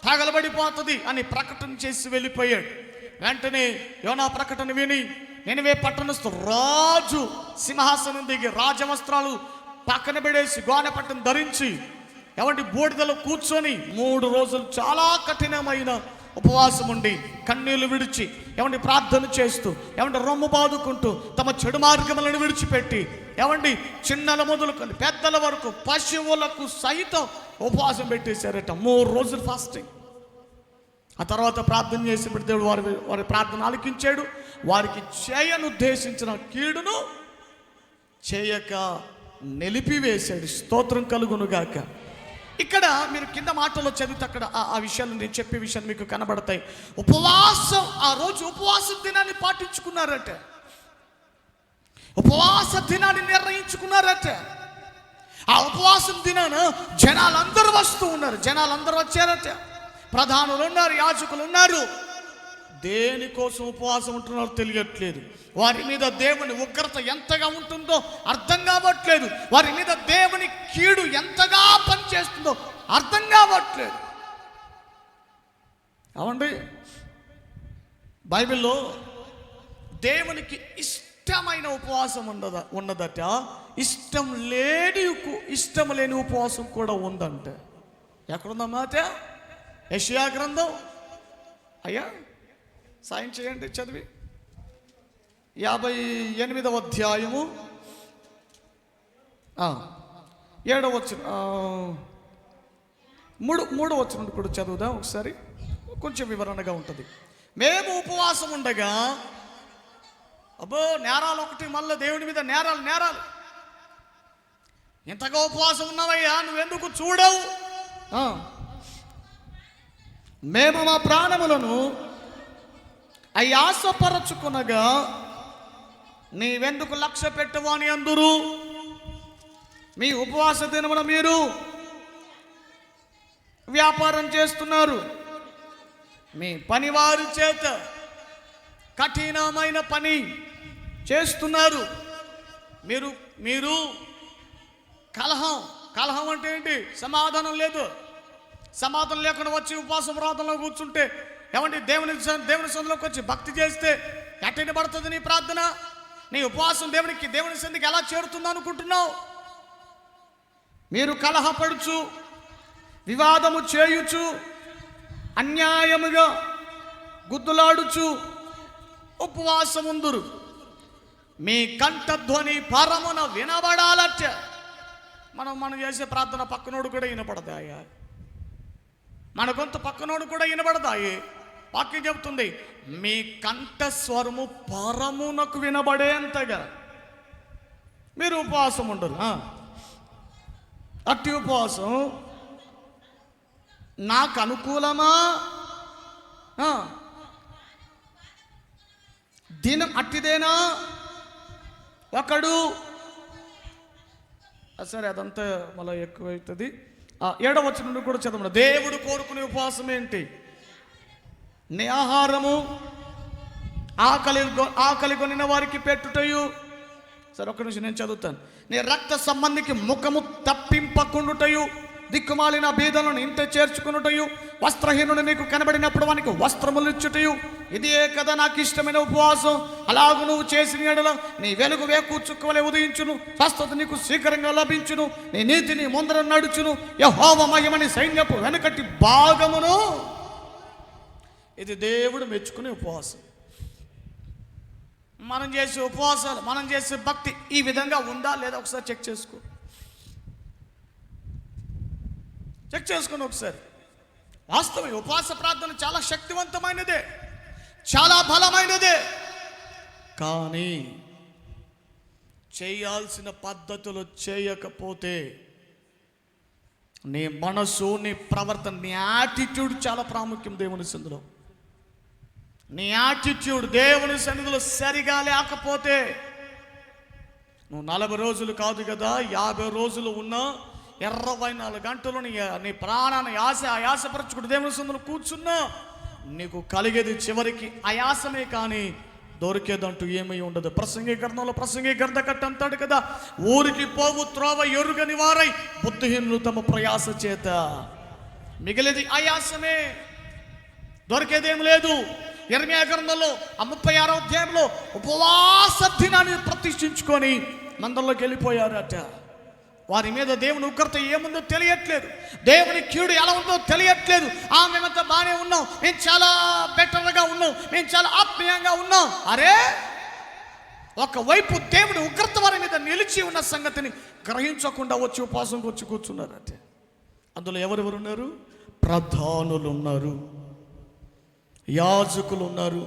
తగలబడిపోతుంది అని ప్రకటన చేసి వెళ్ళిపోయాడు. వెంటనే యోనా ప్రకటన విని నినివే పట్టణస్థులు రాజు సింహాసనం దిగి రాజవస్త్రాలు పక్కన పెడేసి గోనెపట్టను ధరించి ఏమంటే బూడిదలో కూర్చొని 3 రోజులు చాలా కఠినమైన ఉపవాసం ఉండి కన్నీళ్లు విడిచి ఏమంటే ప్రార్థన చేస్తూ ఏమంటే రొమ్ము బాదుకుంటూ తమ చెడు మార్గములను విడిచిపెట్టి ఏమండి చిన్నల మొదలుకొని పెద్దల వరకు పశువులకు సైతం ఉపవాసం పెట్టేశారట. 3 రోజులు ఫాస్టింగ్. ఆ తర్వాత ప్రార్థన చేసినప్పుడు దేవుడు వారి ప్రార్థన ఆలకించాడు. వారికి చేయనుద్దేశించిన కీడును చేయక నిలిపివేశాడు. స్తోత్రం కలుగునుగాక. ఇక్కడ మీరు కింద మాటల్లో చదివితే అక్కడ ఆ విషయాలు నేను చెప్పే విషయాలు మీకు కనబడతాయి. ఉపవాసం, ఆ రోజు ఉపవాస దినాన్ని పాటించుకున్నారట, ఉపవాస దినాన్ని నిర్ణయించుకున్నారట. ఆ ఉపవాసం దినాన జనాలందరూ వస్తూ ఉన్నారు, జనాలందరూ వచ్చారట. ప్రధానులు ఉన్నారు, యాజకులు ఉన్నారు. దేనికోసం ఉపవాసం ఉంటున్నారో తెలియట్లేదు. వారి మీద దేవుని ఉగ్రత ఎంతగా ఉంటుందో అర్థం కావట్లేదు. వారి మీద దేవుని కీడు ఎంతగా పనిచేస్తుందో అర్థం కావట్లేదు. అవండి బైబిల్లో దేవునికి ఇష్టమైన ఉపవాసం ఉన్నదట, ఇష్టం లేని ఉపవాసం కూడా ఉందంట. ఎక్కడుందన్నమాట? యెషయా గ్రంథం. అయ్యా సాయం చేయండి, చదివి 58వ అధ్యాయము 7వ వచనం, 3వ వచనం కూడా చదువుదాం ఒకసారి, కొంచెం వివరణగా ఉంటుంది. మేము ఉపవాసం ఉండగా, అబ్బో నేరాలు ఒకటి, మళ్ళీ దేవుని మీద నేరాలు. ఎంతగా ఉపవాసం ఉన్నావయ్యా, నువ్వెందుకు చూడవు? మేము మా ప్రాణములను ఆశపరచుకునగా నీవెందుకు లక్ష్య పెట్టవు అని అందురు. మీ ఉపవాస దినమున మీరు వ్యాపారం చేస్తున్నారు, మీ పనివారి చేత కఠినమైన పని చేస్తున్నారు. మీరు కలహం అంటే ఏంటి? సమాధానం లేదు. సమాధానం లేకుండా వచ్చి ఉపవాసం ప్రార్థనలో కూర్చుంటే ఏమంటే దేవుని సందులోకి వచ్చి భక్తి చేస్తే ఎట్టని పడుతుంది నీ ప్రార్థన? నీ ఉపవాసం దేవుని సంధికి ఎలా చేరుతుందో అనుకుంటున్నావు? మీరు కలహపడుచు, వివాదము చేయుచు, అన్యాయముగా గుద్దులాడుచు ఉపవాసముందురు. మీ కంఠధ్వని పరమున వినబడాలట. మనం చేసే ప్రార్థన పక్కనోడు కూడా వినపడదాయా? మన గొంతు పక్కనోడు కూడా వినబడదాయి. వాక్యం చెబుతుంది, మీ కంఠస్వరము పరమునకు వినబడేంతగా మీరు ఉపవాసం ఉండరు. అట్టి ఉపవాసం నాకు అనుకూలమా? దినం అట్టిదేనా? ఒకడు సరే, అదంతా మళ్ళీ ఎక్కువైతుంది. 7వ వచనం కూడా చదవండి. దేవుడు కోరుకునే ఉపవాసం ఏంటి? నీ ఆహారము ఆకలి కొనిన వారికి పెట్టుటయు. సరే, ఒక్క నిమిషం నేను చదువుతాను. నీ రక్త సంబంధికి ముఖము తప్పింపకుండుటయు, దిక్కుమాలిన బీదలను ఇంట చేర్చుకున్నటయు, వస్త్రహీనుడు నీకు కనబడినప్పుడు వానికి వస్త్రములు ఇచ్చుటయు, ఇదే కదా నాకు ఇష్టమైన ఉపవాసం. అలాగూ నువ్వు చేసిన ఎడల నీ వెలుగు వేకుచుక్కవలే ఉదయించును, స్వస్థత నీకు శీఘ్రంగా లభించును, నీ నీతిని ముందర నడుచును, యెహోవా మహిమని సైన్యపు వెనకటి భాగమును. ఇది దేవుడు మెచ్చుకునే ఉపవాసం. మనం చేసే ఉపవాసాలు, మనం చేసే భక్తి ఈ విధంగా ఉందా లేదా ఒకసారి చెక్ చేసుకుని ఒకసారి. వాస్తవం ఉపవాస ప్రార్థన చాలా శక్తివంతమైనదే, చాలా బలమైనదే. కానీ చేయాల్సిన పద్ధతులు చేయకపోతే నీ మనసు, నీ ప్రవర్తన, నీ యాటిట్యూడ్ చాలా ప్రాముఖ్యం దేవుని సన్నిధిలో. నీ యాటిట్యూడ్ దేవుని సన్నిధిలో సరిగా లేకపోతే నువ్వు 40 రోజులు కాదు కదా, 50 రోజులు ఉన్నా 24 గంటలు నీ ప్రాణాన్ని ఆయాసపరచుకుంటూ దేవుని సన్నిధిలో కూర్చున్నా నీకు కలిగేది చివరికి ఆయాసమే కానీ దొరికేదంటూ ఏమీ ఉండదు. ప్రసంగీకరణలో ప్రసంగీకరణ అంటాడు కదా, ఊరికి పోవు త్రోవ ఎరుగని వారై బుద్ధిహీనులు తమ ప్రయాస చేత మిగిలేది ఆయాసమే, దొరికేదేం లేదు. యెర్మీయా గ్రంథంలో 36వ అధ్యాయంలో ఉపవాస దినాన్ని ప్రతిష్ఠించుకొని మందల్లోకి వెళ్ళిపోయారట. వారి మీద దేవుని ఉగ్రత ఏముందో తెలియట్లేదు, దేవుని కీడు ఎలా ఉందో తెలియట్లేదు. మేమంతా బాగానే ఉన్నాం, మేము చాలా బెటర్గా ఉన్నాం, మేము చాలా ఆత్మీయంగా ఉన్నాం. అరే, ఒకవైపు దేవుని ఉగ్రత వారి మీద నిలిచి ఉన్న సంగతిని గ్రహించకుండా వచ్చి ఉపవాసంకి వచ్చి కూర్చున్నారట. అందులో ఎవరెవరు ఉన్నారు? ప్రధానులు ఉన్నారు, యాజకులు ఉన్నారు,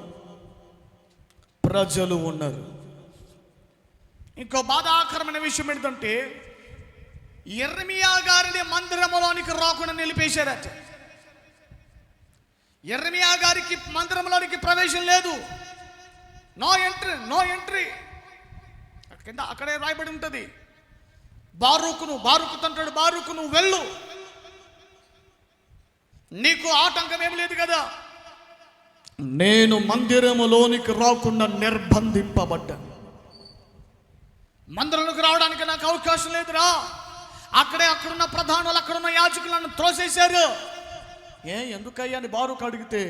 ప్రజలు ఉన్నారు. ఇంకో బాధాకరమైన విషయం ఏంటంటే యెర్మీయా గారిని మందిరంలోనికి రాకుండా నిలిపేశారట. యెర్మీయా గారికి మందిరంలోనికి ప్రవేశం లేదు, నో ఎంట్రీ. కింద అక్కడే రాయబడి ఉంటుంది, బారూకు తంటాడు, బారూకు నువ్వు వెళ్ళు, నీకు ఆటంకం ఏమి లేదు కదా. నేను మందిరములోనికి రాకుండా నిర్బంధింపబడ్డాను, మందిరంలోకి రావడానికి నాకు అవకాశం లేదురా. అక్కడున్న ప్రధానులు, అక్కడున్న యాజకులను త్రోసేశారు. ఎందుకయ్యా అని బారూకు అడిగితే,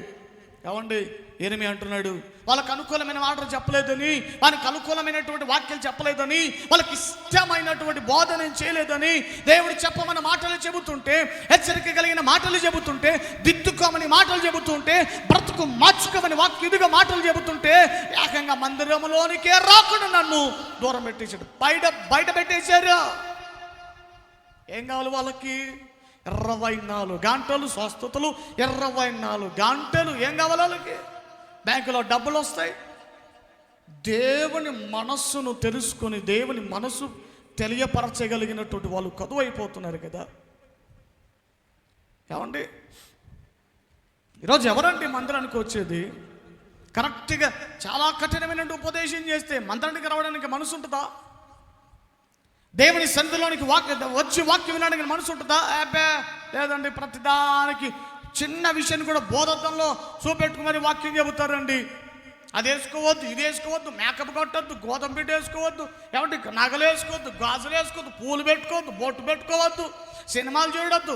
ఏమండి యెర్మీయా అంటున్నాడు, వాళ్ళకి అనుకూలమైన మాటలు చెప్పలేదని, వాళ్ళకి అనుకూలమైనటువంటి వాక్యాలు చెప్పలేదని, వాళ్ళకి ఇష్టమైనటువంటి బోధన చేయలేదని, దేవుడు చెప్పమన్న మాటలు చెబుతుంటే, హెచ్చరిక కలిగిన మాటలు చెబుతుంటే, దిద్దుకోమని మాటలు చెబుతుంటే, బ్రతుకు మార్చుకోమని ఇదిగా మాటలు చెబుతుంటే ఏకంగా మందిరంలోనికే రాకుండా నన్ను దూరం పెట్టేశాడు, బయట పెట్టేశారు. ఏం కావాలి వాళ్ళకి? 24 గంటలు స్వస్థతలు, 24 గంటలు. ఏం కావాలి వాళ్ళకి? బ్యాంకులో డబ్బులు వస్తాయి. దేవుని మనస్సును తెలుసుకొని, దేవుని మనసు తెలియపరచగలిగినటువంటి వాళ్ళు కదువైపోతున్నారు కదా. ఏమండి, ఈరోజు ఎవరండి మందిరానికి వచ్చేది? కరెక్ట్గా చాలా కఠినమైన ఉపదేశం చేస్తే మందిరానికి రావడానికి మనసు ఉంటుందా? దేవుని సన్నిధిలోనికి వచ్చి వాక్యం వినడానికి మనసు ఉంటుందా? లేదండి, ప్రతిదానికి చిన్న విషయాన్ని కూడా బోధతంలో చూపెట్టుకుని వాక్యం చెబుతారండి. అది వేసుకోవద్దు, ఇది వేసుకోవద్దు, మేకప్ కొట్టద్దు, గోధుమ పిండి వేసుకోవద్దు, ఏమంటే నగలు వేసుకోవద్దు, గాజులు వేసుకోవద్దు, పూలు పెట్టుకోవద్దు, బొట్టు పెట్టుకోవద్దు, సినిమాలు చూడొద్దు.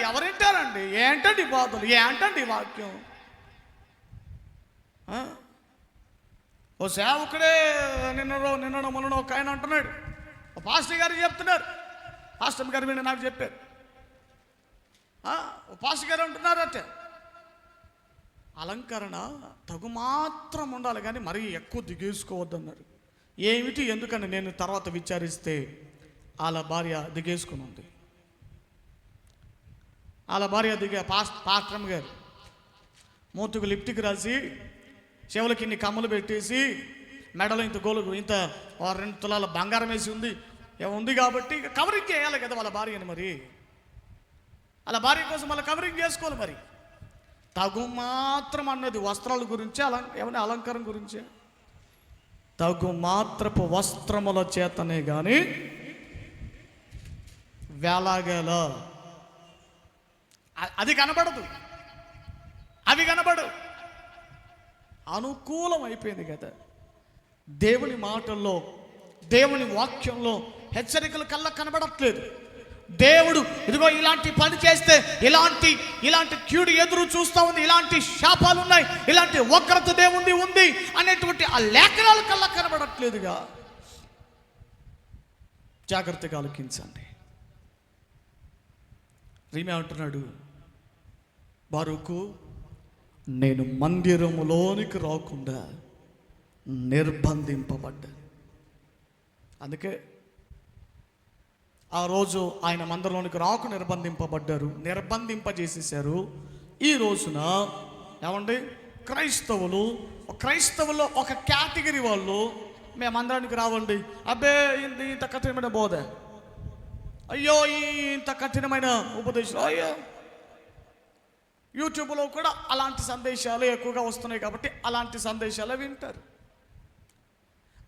ఎవరింటారండి? ఏంటండి బోధలు, ఏంటండి వాక్యం? ఓ సేవకుడే నిన్న మొన్న ఒక ఆయన అంటున్నాడు, పాస్టర్ గారు చెప్తున్నారు, పాస్టర్ గారు విని నాకు చెప్పారు, పాస్టర్ గారు అంటున్నారట, అలంకరణ తగు మాత్రం ఉండాలి కానీ మరీ ఎక్కువ దిగేసుకోవద్దన్నారు. ఏమిటి ఎందుకని నేను తర్వాత విచారిస్తే వాళ్ళ భార్య దిగేసుకుని ఉంది. వాళ్ళ భార్య పాస్టర్ గారు మూతుకు లిప్టిక్ రాసి, చెవులకి ఇన్ని కమ్మలు పెట్టేసి, మెడలో ఇంత గోలు, ఇంత 2 తులాల బంగారం వేసి ఉంది కాబట్టి ఇక కవరింగ్ చేయాలి కదా వాళ్ళ భార్యని. మరి వాళ్ళ భార్య కోసం వాళ్ళ కవరింగ్ చేసుకోవాలి. మరి తగు మాత్రం అన్నది వస్త్రాల గురించి, ఏమన్నా అలంకారం గురించి? తగు మాత్రపు వస్త్రముల చేతనే కానీ వేలాగేల అది కనబడదు, అవి కనబడు. అనుకూలం అయిపోయింది కదా. దేవుని మాటల్లో, దేవుని వాక్యంలో హెచ్చరికలు కళ్ళకు కనబడట్లేదు. దేవుడు ఇదిగో ఇలాంటి పని చేస్తే ఇలాంటి కీడు ఎదురు చూస్తూ ఉంది, ఇలాంటి శాపాలు ఉన్నాయి, ఇలాంటి వక్రత దేవుంది ఉంది అనేటువంటి ఆ లేఖనాల కల్లా కనబడట్లేదుగా. జాగ్రత్తగా ఆలోచించండి. రీమే అంటున్నాడు, బారూకు నేను మందిరములోనికి రాకుండా నిర్బంధింపబడ్డా. అందుకే ఆ రోజు ఆయన మందిరంలోనికి రాకు నిర్బంధింపజేసేసారు. ఈ రోజున ఏమండి క్రైస్తవులు ఒక కేటగిరీ వాళ్ళు మేము మందిరానికి రావండి, అబ్బే ఇంత కఠినమైన బోధ, అయ్యో ఇంత కఠినమైన ఉపదేశం, అయ్యో యూట్యూబ్లో కూడా అలాంటి సందేశాలు ఎక్కువగా వస్తున్నాయి కాబట్టి అలాంటి సందేశాలే వింటారు,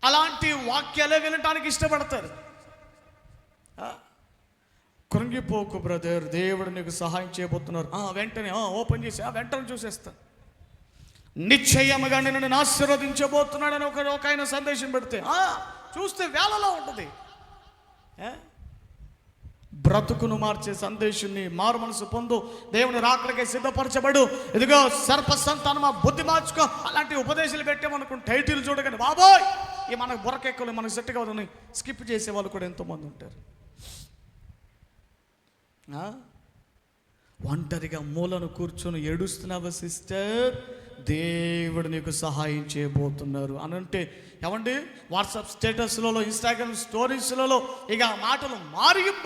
అలాంటి వాక్యాలే వినటానికి ఇష్టపడతారు. కృంగిపోకు బ్రదర్, దేవుడు నీకు సహాయం చేయబోతున్నారు. వెంటనే ఓపెన్ చేసి వెంటనే చూసేస్తా, నిశ్చయముగా నిన్ను ఆశీర్వదించబోతున్నాడని ఒక ఆయన సందేశం పెడితే చూస్తే వేలలో ఉంటుంది. బ్రతుకును మార్చే సందేశాన్ని మారు మనసు పొందు, దేవుని రాకడికి సిద్ధపరచబడు, ఇదిగో సర్ప సంతానమా బుద్ధి మార్చుకో, అలాంటి ఉపదేశాలు పెట్టామనుకుని టైటిల్ చూడగానే బాబోయ్ ఈ మనకు బుర్రకెక్కలు మనకు సెట్ కావాలని స్కిప్ చేసే వాళ్ళు కూడా ఎంతోమంది ఉంటారు. ఒంటరిగా మూలను కూర్చొని ఏడుస్తున్నావా సిస్టర్, దేవుడు నీకు సహాయం చేయబోతున్నారు అని అంటే ఏమండి వాట్సాప్ స్టేటస్లలో, ఇన్స్టాగ్రామ్ స్టోరీస్లలో ఇక మాటలు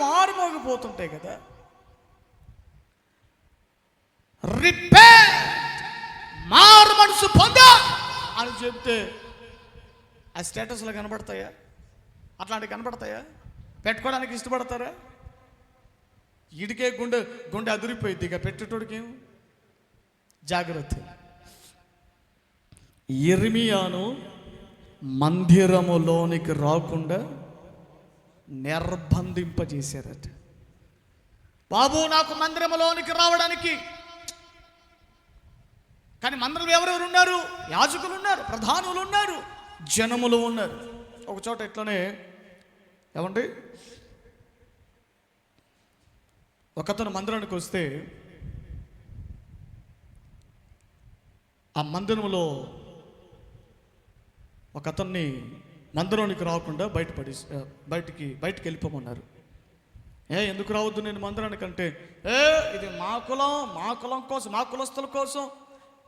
మారిమోగిపోతుంటాయి కదా. రిపెంట్, మారు మనసు పొందా అని చెప్తే ఆ స్టేటస్లో కనబడతాయా? అట్లాంటివి కనబడతాయా? పెట్టుకోవడానికి ఇష్టపడతారా? ఇడికే గుండె అదిరిపోయింది, ఇక పెట్టేటోడికి ఏం. జాగ్రత్త. యిర్మీయాను మందిరములోనికి రాకుండా నిర్బంధింపజేశారట. బాబు నాకు మందిరములోనికి రావడానికి, కానీ మందిరంలో ఎవరెవరు ఉన్నారు? యాజకులు ఉన్నారు, ప్రధానులు ఉన్నారు, జనములు ఉన్నారు. ఒక చోట ఇట్లనే ఏమండి ఒకతను మందిరానికి వస్తే ఆ మందిరంలో ఒక అతన్ని మందిరానికి రాకుండా బయటికి వెళ్ళిపోమన్నారు. ఎందుకు రావద్దు నేను మందిరానికి అంటే, ఇది మా కులం కోసం, మా కులస్తుల కోసం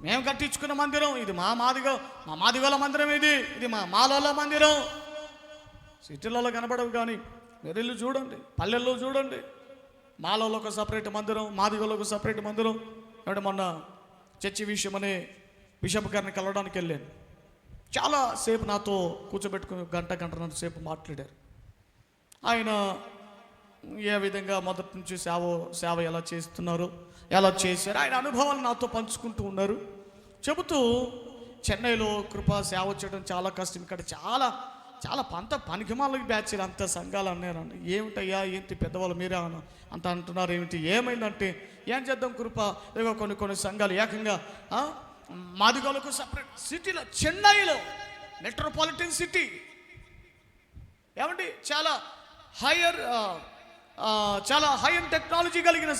మేము కట్టించుకున్న మందిరం, ఇది మా మాదిగోల మందిరం, ఇది మాలోల మందిరం. సిటీలలో కనబడవు కానీ మీరు ఇల్లు చూడండి, పల్లెల్లో చూడండి, మాలోలో ఒక సపరేట్ మందిరం, మాదిగోలో ఒక సపరేట్ మందిరం. అంటే మొన్న చర్చి విషయమని బిషప్ గారిని కలవడానికి వెళ్ళాను. చాలా సేపు నాతో కూర్చోబెట్టుకుని గంటన్నర సేపు మాట్లాడారు. ఆయన ఏ విధంగా మొదటి నుంచి సేవ ఎలా చేస్తున్నారు, ఎలా చేశారు, ఆయన అనుభవాలు నాతో పంచుకుంటూ ఉన్నారు. చెబుతూ చెన్నైలో కృపా సేవ చేయడం చాలా కష్టం, ఇక్కడ చాలా పనికిమాలకి బ్యాచ్లు అంత సంఘాలు అన్నారు. ఏమిటయ్యా ఏంటి పెద్దవాళ్ళు మీరే అంత అంటున్నారు ఏమిటి, ఏమైందంటే ఏం చేద్దాం కృప, ఏదో కొన్ని సంఘాలు ఏకంగా మాదిగోలకు సపరేట్ సిటీలో, చెన్నైలో మెట్రోపాలిటన్ సిటీ ఏమండి చాలా హైయర్ టెక్నాలజీ కలిగిన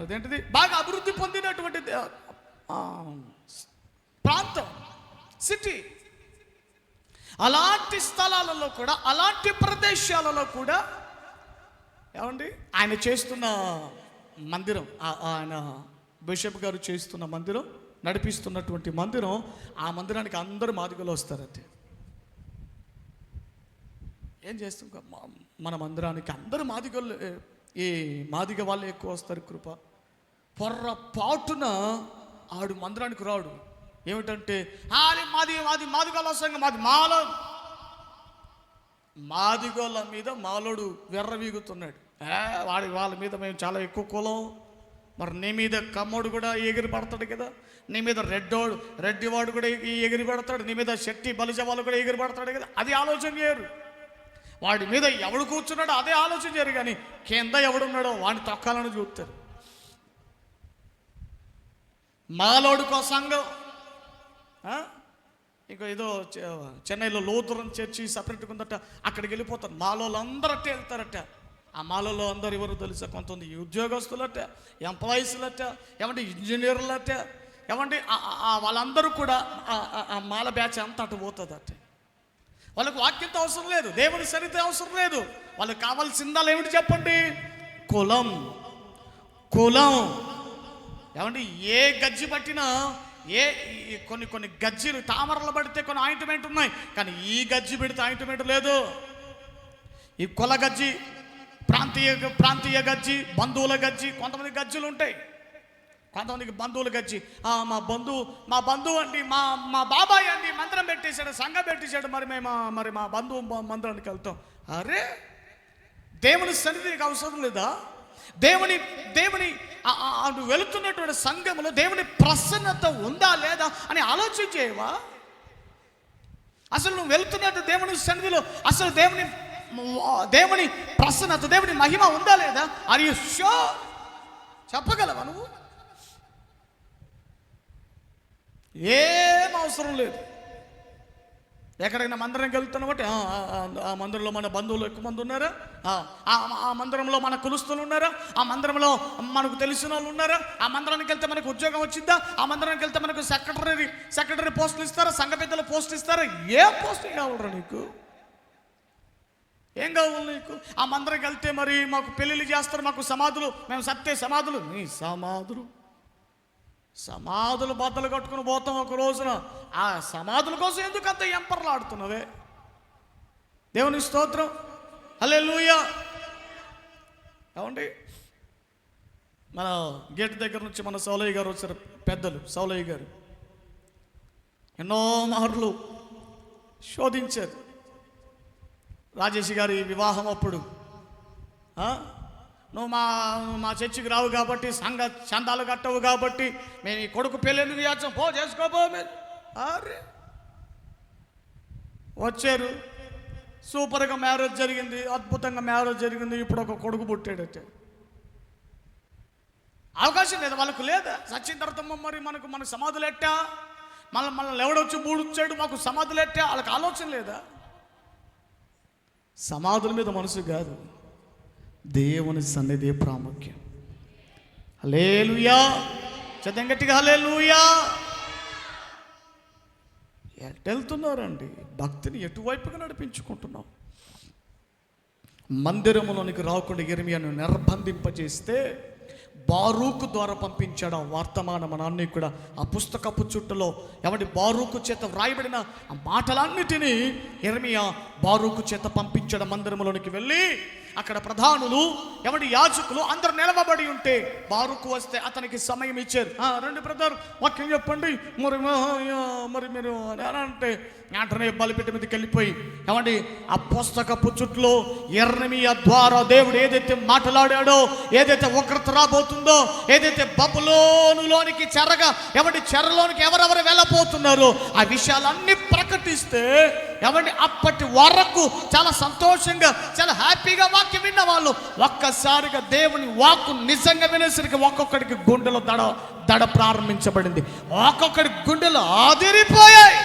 అదేంటిది బాగా అభివృద్ధి పొందినటువంటి ప్రాంతం, సిటీ. అలాంటి స్థలాలలో కూడా, అలాంటి ప్రదేశాలలో కూడా ఏమండి ఆయన చేస్తున్న మందిరం, ఆయన బిషప్ గారు చేస్తున్న మందిరం, నడిపిస్తున్నటువంటి మందిరం, ఆ మందిరానికి అందరూ మాదిగలు వస్తారంటే ఏం చేస్తాం, మన మందిరానికి అందరూ మాదిగలు, ఈ మాదిగ వాళ్ళు ఎక్కువ వస్తారు. కృప పొర్రపాటున ఆడు మందిరానికి రాడు. ఏమిటంటే మాదిగోళ్ళ సంఘం, మాదిగోళ్ళ మీద మాలోడు వెర్రవీగుతున్నాడు. వాళ్ళ మీద మేము చాలా ఎక్కువ కులం, మరి నీ మీద కమ్మోడు కూడా ఎగిరి పడతాడు కదా, నీ మీద రెడ్డివాడు కూడా ఎగిరి పడతాడు, నీ మీద శెట్టి బలిజవాళ్ళు కూడా ఎగిరి పడతాడు కదా. అది ఆలోచన చేయరు. వాడి మీద ఎవడు కూర్చున్నాడో అదే ఆలోచన చేయరు, కానీ కింద ఎవడున్నాడో వాడిని తొక్కాలని చూస్తారు. మాలోడుకో సంఘం, ఇంకా ఏదో చెన్నైలో లూథరన్ చర్చి సపరేట్గా ఉందట, అక్కడికి వెళ్ళిపోతారు. మాలోళ్ళు అందరూ అట్టే వెళ్తారట. ఆ మాలలో అందరు ఎవరు తెలుసా? కొంతమంది ఉద్యోగస్తులట, ఎంప్లాయీస్లట, ఏమంటే ఇంజనీర్లట, ఏమంటే వాళ్ళందరూ కూడా ఆ మాల బ్యాచ్ అంతా అటు పోతుందట. వాళ్ళకు వాక్యంతో అవసరం లేదు, దేవుని సన్నిధి అవసరం లేదు. వాళ్ళకి కావాల్సిందాలు ఏమిటి చెప్పండి? కులం. ఏమంటే ఏ గజ్జి పట్టినా, కొన్ని గజ్జీలు తామరలు పడితే కొన్ని ఆయింట్మెంట్ ఉన్నాయి, కానీ ఈ గజ్జి పెడితే ఆయింట్మెంట్ లేదు. ఈ కుల గజ్జి, ప్రాంతీయ గజ్జి, బంధువుల గజ్జి, కొంతమంది గజ్జులు ఉంటాయి, కొంతమందికి బంధువుల గజ్జి. మా బంధువు అండి, మా బాబాయ్ అండి మంత్రం పెట్టేశాడు, సంఘం పెట్టేశాడు, మరి మా బంధువు మందిరానికి వెళ్తాం. అరే, దేవుని సన్నిధికి అవసరం లేదా? దేవుని నువ్వు వెళుతున్నటువంటి సంఘంలో దేవుని ప్రసన్నత ఉందా లేదా అని ఆలోచించేవా? అసలు నువ్వు వెళుతున్నట్టు దేవుని సన్నిధిలో అసలు దేవుని ప్రసన్నత, దేవుని మహిమ ఉందా లేదా? Are you sure? చెప్పగలవా నువ్వు? ఏం అవసరం లేదు. ఎక్కడైనా మందిరంకి వెళ్తున్నావు బట్టి ఆ మందిరంలో మన బంధువులు ఎక్కువ మంది ఉన్నారా, ఆ మందిరంలో మన కులుస్తులు ఉన్నారా, ఆ మందిరంలో మనకు తెలిసిన వాళ్ళు ఉన్నారా, ఆ మందిరానికి వెళ్తే మనకు ఉద్యోగం వచ్చిద్దా, ఆ మందిరానికి వెళ్తే మనకు సెక్రటరీ పోస్టులు ఇస్తారా, సంఘ పెద్దల పోస్టులు ఇస్తారా? ఏ పోస్టులు కావాలరా నీకు? ఏం కావాలి నీకు? ఆ మందిరంకి వెళ్తే మరి మాకు పెళ్ళిళ్ళు చేస్తారు, మాకు సమాధులు, మేము సత్తే సమాధులు. నీ సమాధులు బద్దలు కట్టుకుని పోతాం ఒక రోజున. ఆ సమాధుల కోసం ఎందుకు అంత ఎంపర్లాడుతున్నావే? దేవుని స్తోత్రం, హల్లెలూయా. ఏమండి, మన గేట్ దగ్గర నుంచి మన సౌలయ్య గారు వచ్చారు, పెద్దలు సౌలయ్య గారు ఎన్నో మార్లు శోధించారు. రాజేష్ గారి వివాహం అప్పుడు నువ్వు మా చర్చికి రావు కాబట్టి, సంఘ చందాలు కట్టవు కాబట్టి మేము ఈ కొడుకు పెళ్ళి ఎందుకు చేస్తాం, చేసుకోపో మీరు. అరే, వచ్చారు, సూపర్గా మ్యారేజ్ జరిగింది, అద్భుతంగా మ్యారేజ్ జరిగింది. ఇప్పుడు ఒక కొడుకు పుట్టాడట. అవకాశం లేదా వాళ్ళకు? లేదా? సచిన తర్వాత మరి మన సమాధులు ఎట్టా, మనల్ని ఎవడొచ్చి బూడుచ్చాడు, మాకు సమాధులు ఎట్టా, వాళ్ళకి ఆలోచన లేదా? సమాధుల మీద మనసు కాదు, దేవుని సన్నిధి ప్రాముఖ్యం. హల్లెలూయా, చదవండి గట్టిగా హల్లెలూయా. ఎటెళ్తున్నారండి? భక్తిని ఎటువైపుగా నడిపించుకుంటున్నాం? మందిరములోనికి రాకుండా యిర్మీయాను నిర్బంధింపజేస్తే బారూకు ద్వారా పంపించాడు ఆ వర్తమానం అన్నీ కూడా. ఆ పుస్తకపు చుట్టలో ఎవరి బారూకు చేత వ్రాయబడిన ఆ మాటలన్నిటినీ యిర్మీయా బారూకు చేత పంపించాడు. మందిరంలోనికి వెళ్ళి అక్కడ ప్రధానులు, ఎవరి యాజకులు అందరూ నిలవబడి ఉంటే బారూకు వస్తే అతనికి సమయం ఇచ్చారు. రండి బ్రదర్, వాక్యం చెప్పండి. మరి మీరు అంటే వెంటనే బలిపీఠం మీదకి వెళ్ళిపోయి ఏమండి ఆ పుస్తకపు చుట్టూ యిర్మీయా ద్వారా దేవుడు ఏదైతే మాట్లాడాడో, ఏదైతే ఉగ్రత రాబోతుందో, ఏదైతే బబులోనులోనికి చెరలోనికి ఎవరెవరు వెళ్ళబోతున్నారో ఆ విషయాలన్నీ ప్రకటిస్తే ఏమండి అప్పటి వరకు చాలా సంతోషంగా, చాలా హ్యాపీగా వాక్యం విన్న వాళ్ళు ఒక్కసారిగా దేవుని వాక్కు నిజంగా వినేసరికి ఒక్కొక్కడికి గుండెలో దడ ప్రారంభించబడింది. ఒక్కొక్కడి గుండెలు ఆదిరిపోయాయి.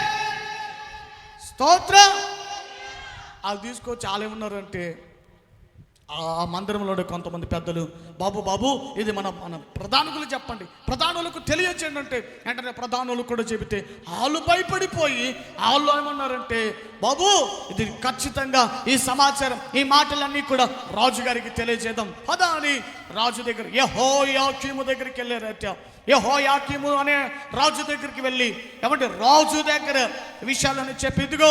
స్తోత్రం. వాళ్ళు తీసుకొచ్చి ఏమన్నారంటే ఆ మందిరంలో కొంతమంది పెద్దలు, బాబు ఇది మన ప్రధానులకు చెప్పండి, ప్రధానులకు తెలియచేయండి అంటే వెంటనే ప్రధానులకు కూడా చెబితే వాళ్ళు భయపడిపోయి వాళ్ళు ఏమన్నారంటే, బాబు ఇది ఖచ్చితంగా ఈ సమాచారం, ఈ మాటలన్నీ కూడా రాజుగారికి తెలియజేద్దాం పదా అని రాజు దగ్గర యెహోయాకీము దగ్గరికి వెళ్ళారట. యెహోయాకీము అనే రాజు దగ్గరికి వెళ్ళి ఏమంటే రాజు దగ్గర విషయాలను చెప్పి, ఇదిగో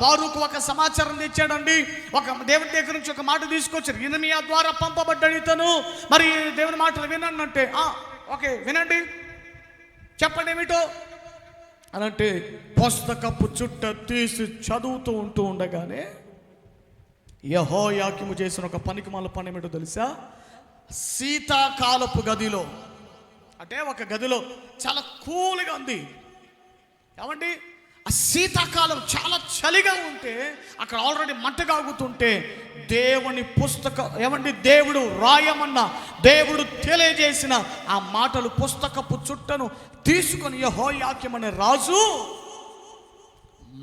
బారూకు ఒక సమాచారం తెచ్చాడండి, ఒక దేవుని దగ్గర నుంచి ఒక మాట తీసుకొచ్చారు, యిర్మీయా ద్వారా పంపబడ్డాడు ఇతను, మరి దేవుని మాటలు వినండి అంటే ఓకే వినండి, చెప్పండి ఏమిటో అని అంటే పుస్తకపు చుట్ట తీసి చదువుతూ ఉండగానే యెహోయాకీము చేసిన ఒక పనికిమాల పని ఏమిటో తెలుసా? శీతాకాలపు గదిలో, అంటే ఒక గదిలో చాలా కూల్గా ఉంది ఏమండి, ఆ శీతాకాలం చాలా చలిగా ఉంటే అక్కడ ఆల్రెడీ మంట కాగుతుంటే దేవుని పుస్తకం ఏమండి దేవుడు రాయమన్న, దేవుడు తెలియజేసిన ఆ మాటలు పుస్తకపు చుట్టను తీసుకొని యెహోయాకీము అనే రాజు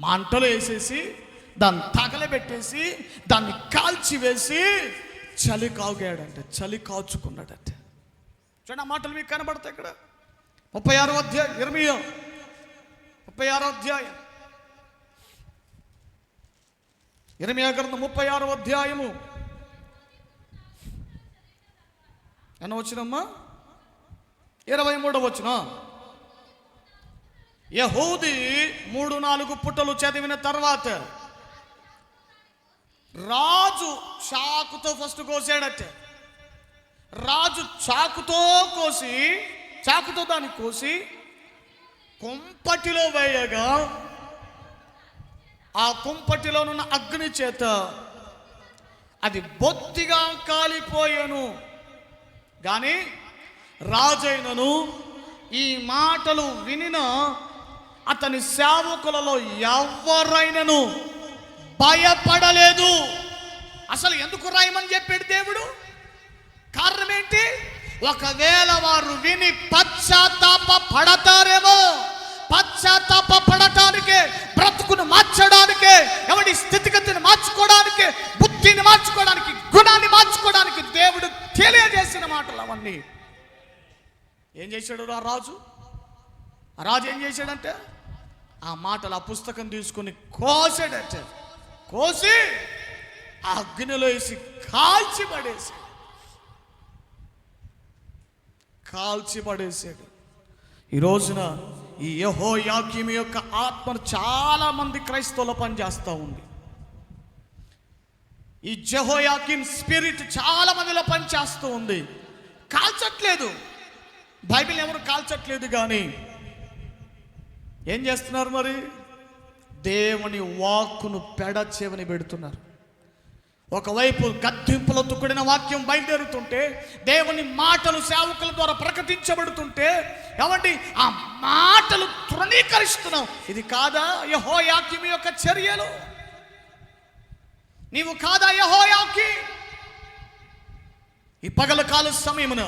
మంటలు వేసేసి దాన్ని తగలబెట్టేసి దాన్ని కాల్చివేసి చలి కాగాడంటే, చలి కాచుకున్నాడంటే. చూడండి, ఆ మాటలు మీకు కనబడతాయి ఇక్కడ. 36వ అధ్యాయం, ఇర్మియా 36వ అధ్యాయం, ఇర్మియా గ్రంథం 36వ అధ్యాయము ఎన్న వచ్చినమ్మా? 23వ వచనం. యెహూది 3-4 పుటలు చదివిన తర్వాత రాజు చాకుతో ఫస్ట్ కోసాడట. రాజు చాకుతో దాన్ని కోసి కుంపటిలో వేయగా ఆ కుంపటిలోనున్న అగ్ని చేత అది బొత్తిగా కాలిపోయాను. కానీ రాజైనను ఈ మాటలు వినిన అతని సేవకులలో ఎవరైనను భయపడలేదు. అసలు ఎందుకు రాయమని చెప్పాడు దేవుడు? కారణం ఏంటి? ఒకవేళ వారు విని పశ్చాత్తాప పడతారేమో. పశ్చాత్తాప పడటానికే, బ్రతుకును మార్చడానికే, ఎవడి స్థితిగతిని మార్చుకోవడానికే, బుద్ధిని మార్చుకోవడానికి, గుణాన్ని మార్చుకోవడానికి దేవుడు తెలియజేసిన మాటలు అవన్నీ. ఏం చేశాడు ఆ రాజు? ఏం చేశాడంటే ఆ మాటలు, ఆ పుస్తకం తీసుకుని కోసాడంటే, కోసి ఆ అగ్నిలో వేసి కాల్చి పడేసాడు. ఈ రోజున ఈ యెహోయాకీము యొక్క ఆత్మను చాలా మంది క్రైస్తవుల పనిచేస్తూ ఉంది. ఈ యెహోయాకీం స్పిరిట్ చాలా మందిలో పనిచేస్తూ ఉంది. కాల్చట్లేదు, బైబిల్ ఎవరు కాల్చట్లేదు, కానీ ఏం చేస్తున్నారు మరి? దేవుని వాక్కును పెడ చెవిని పెడుతున్నారు. ఒకవైపు గద్దింపులతో కూడిన వాక్యం బయలుదేరుతుంటే, దేవుని మాటలు సేవకుల ద్వారా ప్రకటించబడుతుంటే, ఏమండి ఆ మాటలు తృణీకరిస్తున్నాం. ఇది కాదా యెహోయాకీము యొక్క చర్యలు? నీవు కాదా యెహోయాకీం? ఈ పగల కాల సమయమున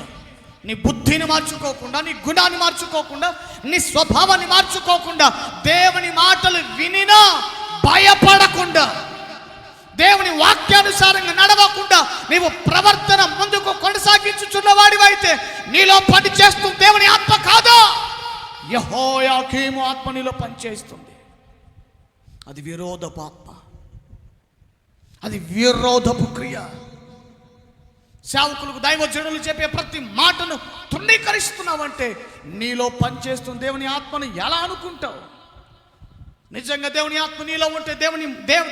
నీ బుద్ధిని మార్చుకోకుండా, నీ గుణాన్ని మార్చుకోకుండా, నీ స్వభావాన్ని మార్చుకోకుండా, దేవుని మాటలు వినినా భయపడకుండా, దేవుని వాక్యానుసారంగా నడవకుండా నీవు ప్రవర్తన ముందుకు కొనసాగించుచున్నవాడివైతే నీలో పని చేస్తుంది దేవుని ఆత్మ కాదా? యెహోయాకీము ఆత్మ నీలో పనిచేస్తుంది. అది విరోధపు ఆత్మ, అది విరోధపు క్రియ. సేవకులకు, దైవజనులు చెప్పే ప్రతి మాటను తృణీకరిస్తున్నావంటే నీలో పనిచేస్తుంది దేవుని ఆత్మను ఎలా అనుకుంటావు? నిజంగా దేవుని ఆత్మ నీలో ఉంటే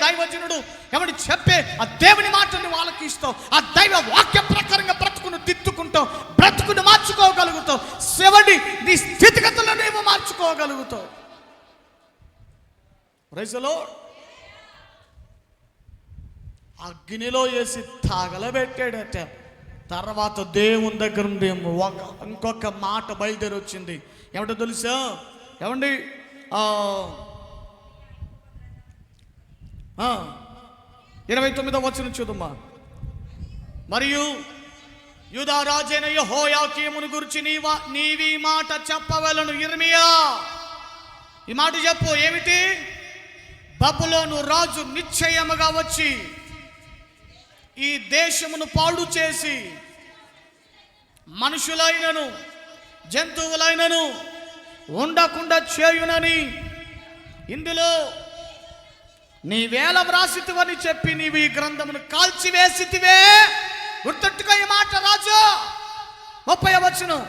దైవజనుడు ఎవరి చెప్పే ఆ దేవుని మాటని వాళ్ళకి ఇస్తావు. ఆ దైవ వాక్య ప్రకారంగా బ్రతుకును దిద్దుకుంటావు, బ్రతుకును మార్చుకోగలుగుతావు. శివుడి నీ స్థితిగతులను నీవు మార్చుకోగలుగుతావు. Praise the lord. అగ్నిలో వేసి తగలబెట్టాడట. తర్వాత దేవుని దగ్గర నుండి ఇంకొక మాట బయలుదేరి వచ్చింది. ఏమిటో తెలుసా? ఏమండి 29వ వచనం చూద్దామా. మరియు యూదా రాజైన యెహోయాకీమును గురించి నీవి మాట చెప్పవలను. ఇర్మియా, ఈ మాట చెప్పు. ఏమిటి? బబులోను రాజు నిశ్చయముగా వచ్చి ఈ దేశమును పాడు చేసి మనుషులైనను జంతువులైనను ఉండకుండా చేయునని ఇందులో నీవేళ వ్రాసితివని చెప్పి నీవు ఈ గ్రంథమును కాల్చివేసితివే. గుర్తెట్టుకో ఈ మాట రాజు. 30వ వచనం.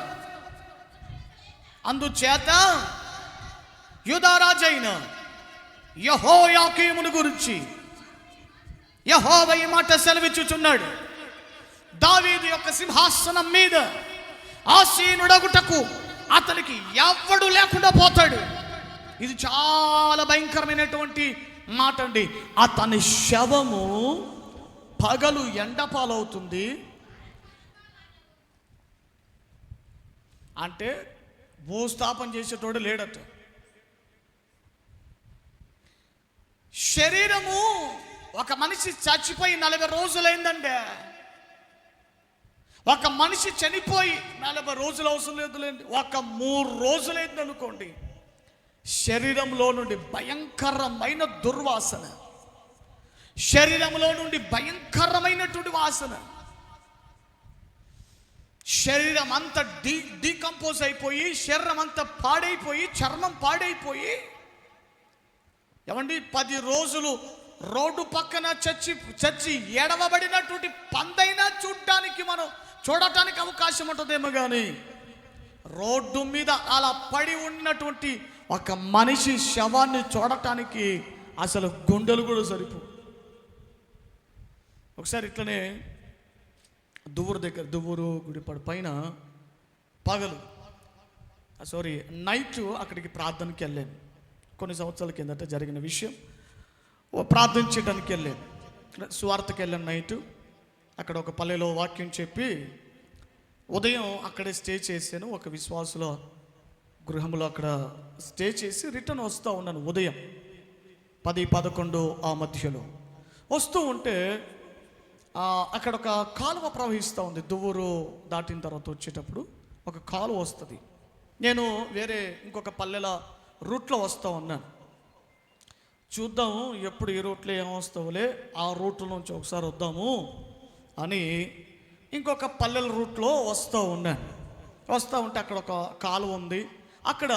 అందుచేత యూదా రాజైన యెహోయాకీమును గురించి యెహోవా ఈ మాట సెలవిచ్చుచున్నాడు. దావీదు యొక్క సింహాసనం మీద ఆసీనుడగుటకు అతనికి ఎవడు లేకుండా పోతాడు. ఇది చాలా భయంకరమైనటువంటి మాట అండి. అతని శవము పగలు ఎండపాలవుతుంది. అంటే భూస్థాపన చేసేటోడు లేడట. శరీరము, ఒక మనిషి చచ్చిపోయి 40 రోజులైందండి. ఒక మనిషి చనిపోయి 40 రోజులు అవసరం లేదులేండి, ఒక 3 రోజులైంది అనుకోండి, శరీరంలో నుండి భయంకరమైన దుర్వాసన, శరీరంలో నుండి భయంకరమైనటువంటి వాసన, శరీరం అంతా డీకంపోజ్ అయిపోయి, శరీరం అంతా పాడైపోయి, చర్మం పాడైపోయి, ఏమండి 10 రోజులు రోడ్డు పక్కన చచ్చి ఎడవబడినటువంటి పందైనా చూడటానికి అవకాశం ఉంటుందేమో కానీ రోడ్డు మీద అలా పడి ఉన్నటువంటి ఒక మనిషి శవాన్ని చూడటానికి అసలు గుండెలు కూడా సరిపో. ఒకసారి ఇట్లనే దువ్వూరు గుడిపడి పైన పగలు నైట్ అక్కడికి ప్రార్థనకి వెళ్ళాను. కొన్ని సంవత్సరాల కిందట జరిగిన విషయం. ప్రార్థించడానికి వెళ్ళాను, సువార్తకి వెళ్ళాను నైట్. అక్కడ ఒక పల్లెలో వాక్యం చెప్పి ఉదయం అక్కడే స్టే చేశాను. ఒక విశ్వాసుల గృహంలో అక్కడ స్టే చేసి రిటర్న్ వస్తూ ఉన్నాను. ఉదయం 10-11 ఆ మధ్యలో వస్తూ ఉంటే అక్కడ ఒక కాలువ ప్రవహిస్తూ ఉంది. దువ్వూరు దాటిన తర్వాత వచ్చేటప్పుడు ఒక కాలువ వస్తుంది. నేను వేరే ఇంకొక పల్లెల రూట్లో వస్తూ ఉన్నాను. చూద్దాము ఎప్పుడు ఈ రూట్లో ఏమొస్తావులే, ఆ రూట్లో నుంచి ఒకసారి వద్దాము అని ఇంకొక పల్లెల రూట్లో వస్తూ ఉన్నాను. వస్తూ ఉంటే అక్కడ ఒక కాలువ ఉంది. అక్కడ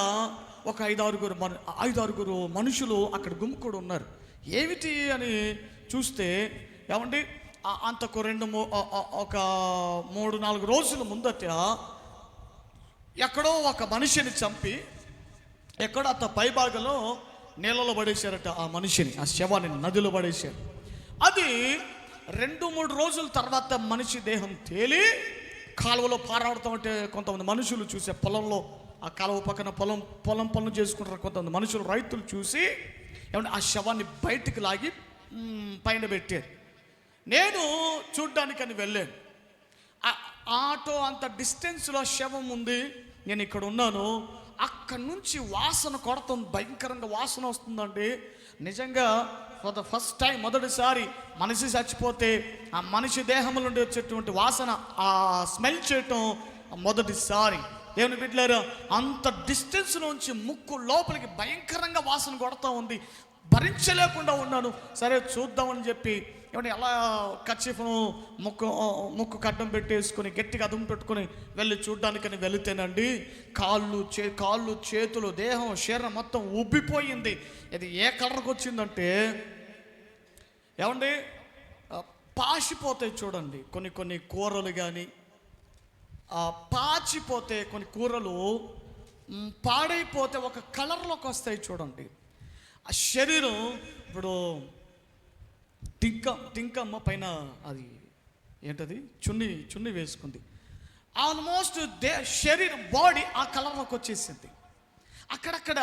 ఒక 5-6 మనుషులు అక్కడ గుమ్ముకూడి ఉన్నారు. ఏమిటి అని చూస్తే, ఏమండి అంతకు 3-4 రోజుల ముందట ఎక్కడో ఒక మనిషిని చంపి ఎక్కడో అంత పైభాగంలో నీళ్ళలో పడేశారట. ఆ మనిషిని, ఆ శవాన్ని నదిలో పడేశారు. అది 2-3 రోజుల తర్వాత మనిషి దేహం తేలి కాలువలో పారాడుతామంటే కొంతమంది మనుషులు చూసే, పొలంలో ఆ కాలువ పక్కన పొలం పనులు చేసుకుంటారు కొంతమంది మనుషులు, రైతులు చూసి ఏమంటే ఆ శవాన్ని బయటికి లాగి పైన పెట్టారు. నేను చూడ్డానికని వెళ్ళాను. ఆటో అంత డిస్టెన్స్లో శవం ఉంది, నేను ఇక్కడ ఉన్నాను. అక్కడి నుంచి వాసన కొడుతుంది, భయంకరంగా వాసన వస్తుందండి. నిజంగా ఫర్ ద ఫస్ట్ టైం, మొదటిసారి మనిషి చచ్చిపోతే ఆ మనిషి దేహం నుండి వచ్చేటువంటి వాసన, ఆ స్మెల్ చేయటం మొదటిసారి. దేవుని బిడ్డలారా, అంత డిస్టెన్స్ నుంచి ముక్కు లోపలికి భయంకరంగా వాసన కొడతా ఉంది. భరించలేకుండా ఉన్నాను. సరే చూద్దామని చెప్పి ఏమంటే ఎలా కచ్చిఫ్ను ముక్కు కడ్డం పెట్టేసుకొని గట్టిగా అదుము పెట్టుకొని వెళ్ళి చూడ్డానికని వెళితేనండి కాళ్ళు చేతులు దేహం శరీరం మొత్తం ఉబ్బిపోయింది. ఇది ఏ కలర్కి వచ్చిందంటే, ఏమండి పాసిపోతాయి చూడండి కొన్ని కూరలు కానీ, పాచిపోతే కొన్ని కూరలు పాడైపోతే ఒక కలర్లోకి వస్తాయి చూడండి. ఆ శరీరం ఇప్పుడు టింకమ్మ పైన అది ఏంటది చున్ని వేసుకుంది. ఆల్మోస్ట్ శరీరం బాడీ ఆ కలర్లోకి వచ్చేసింది. అక్కడక్కడ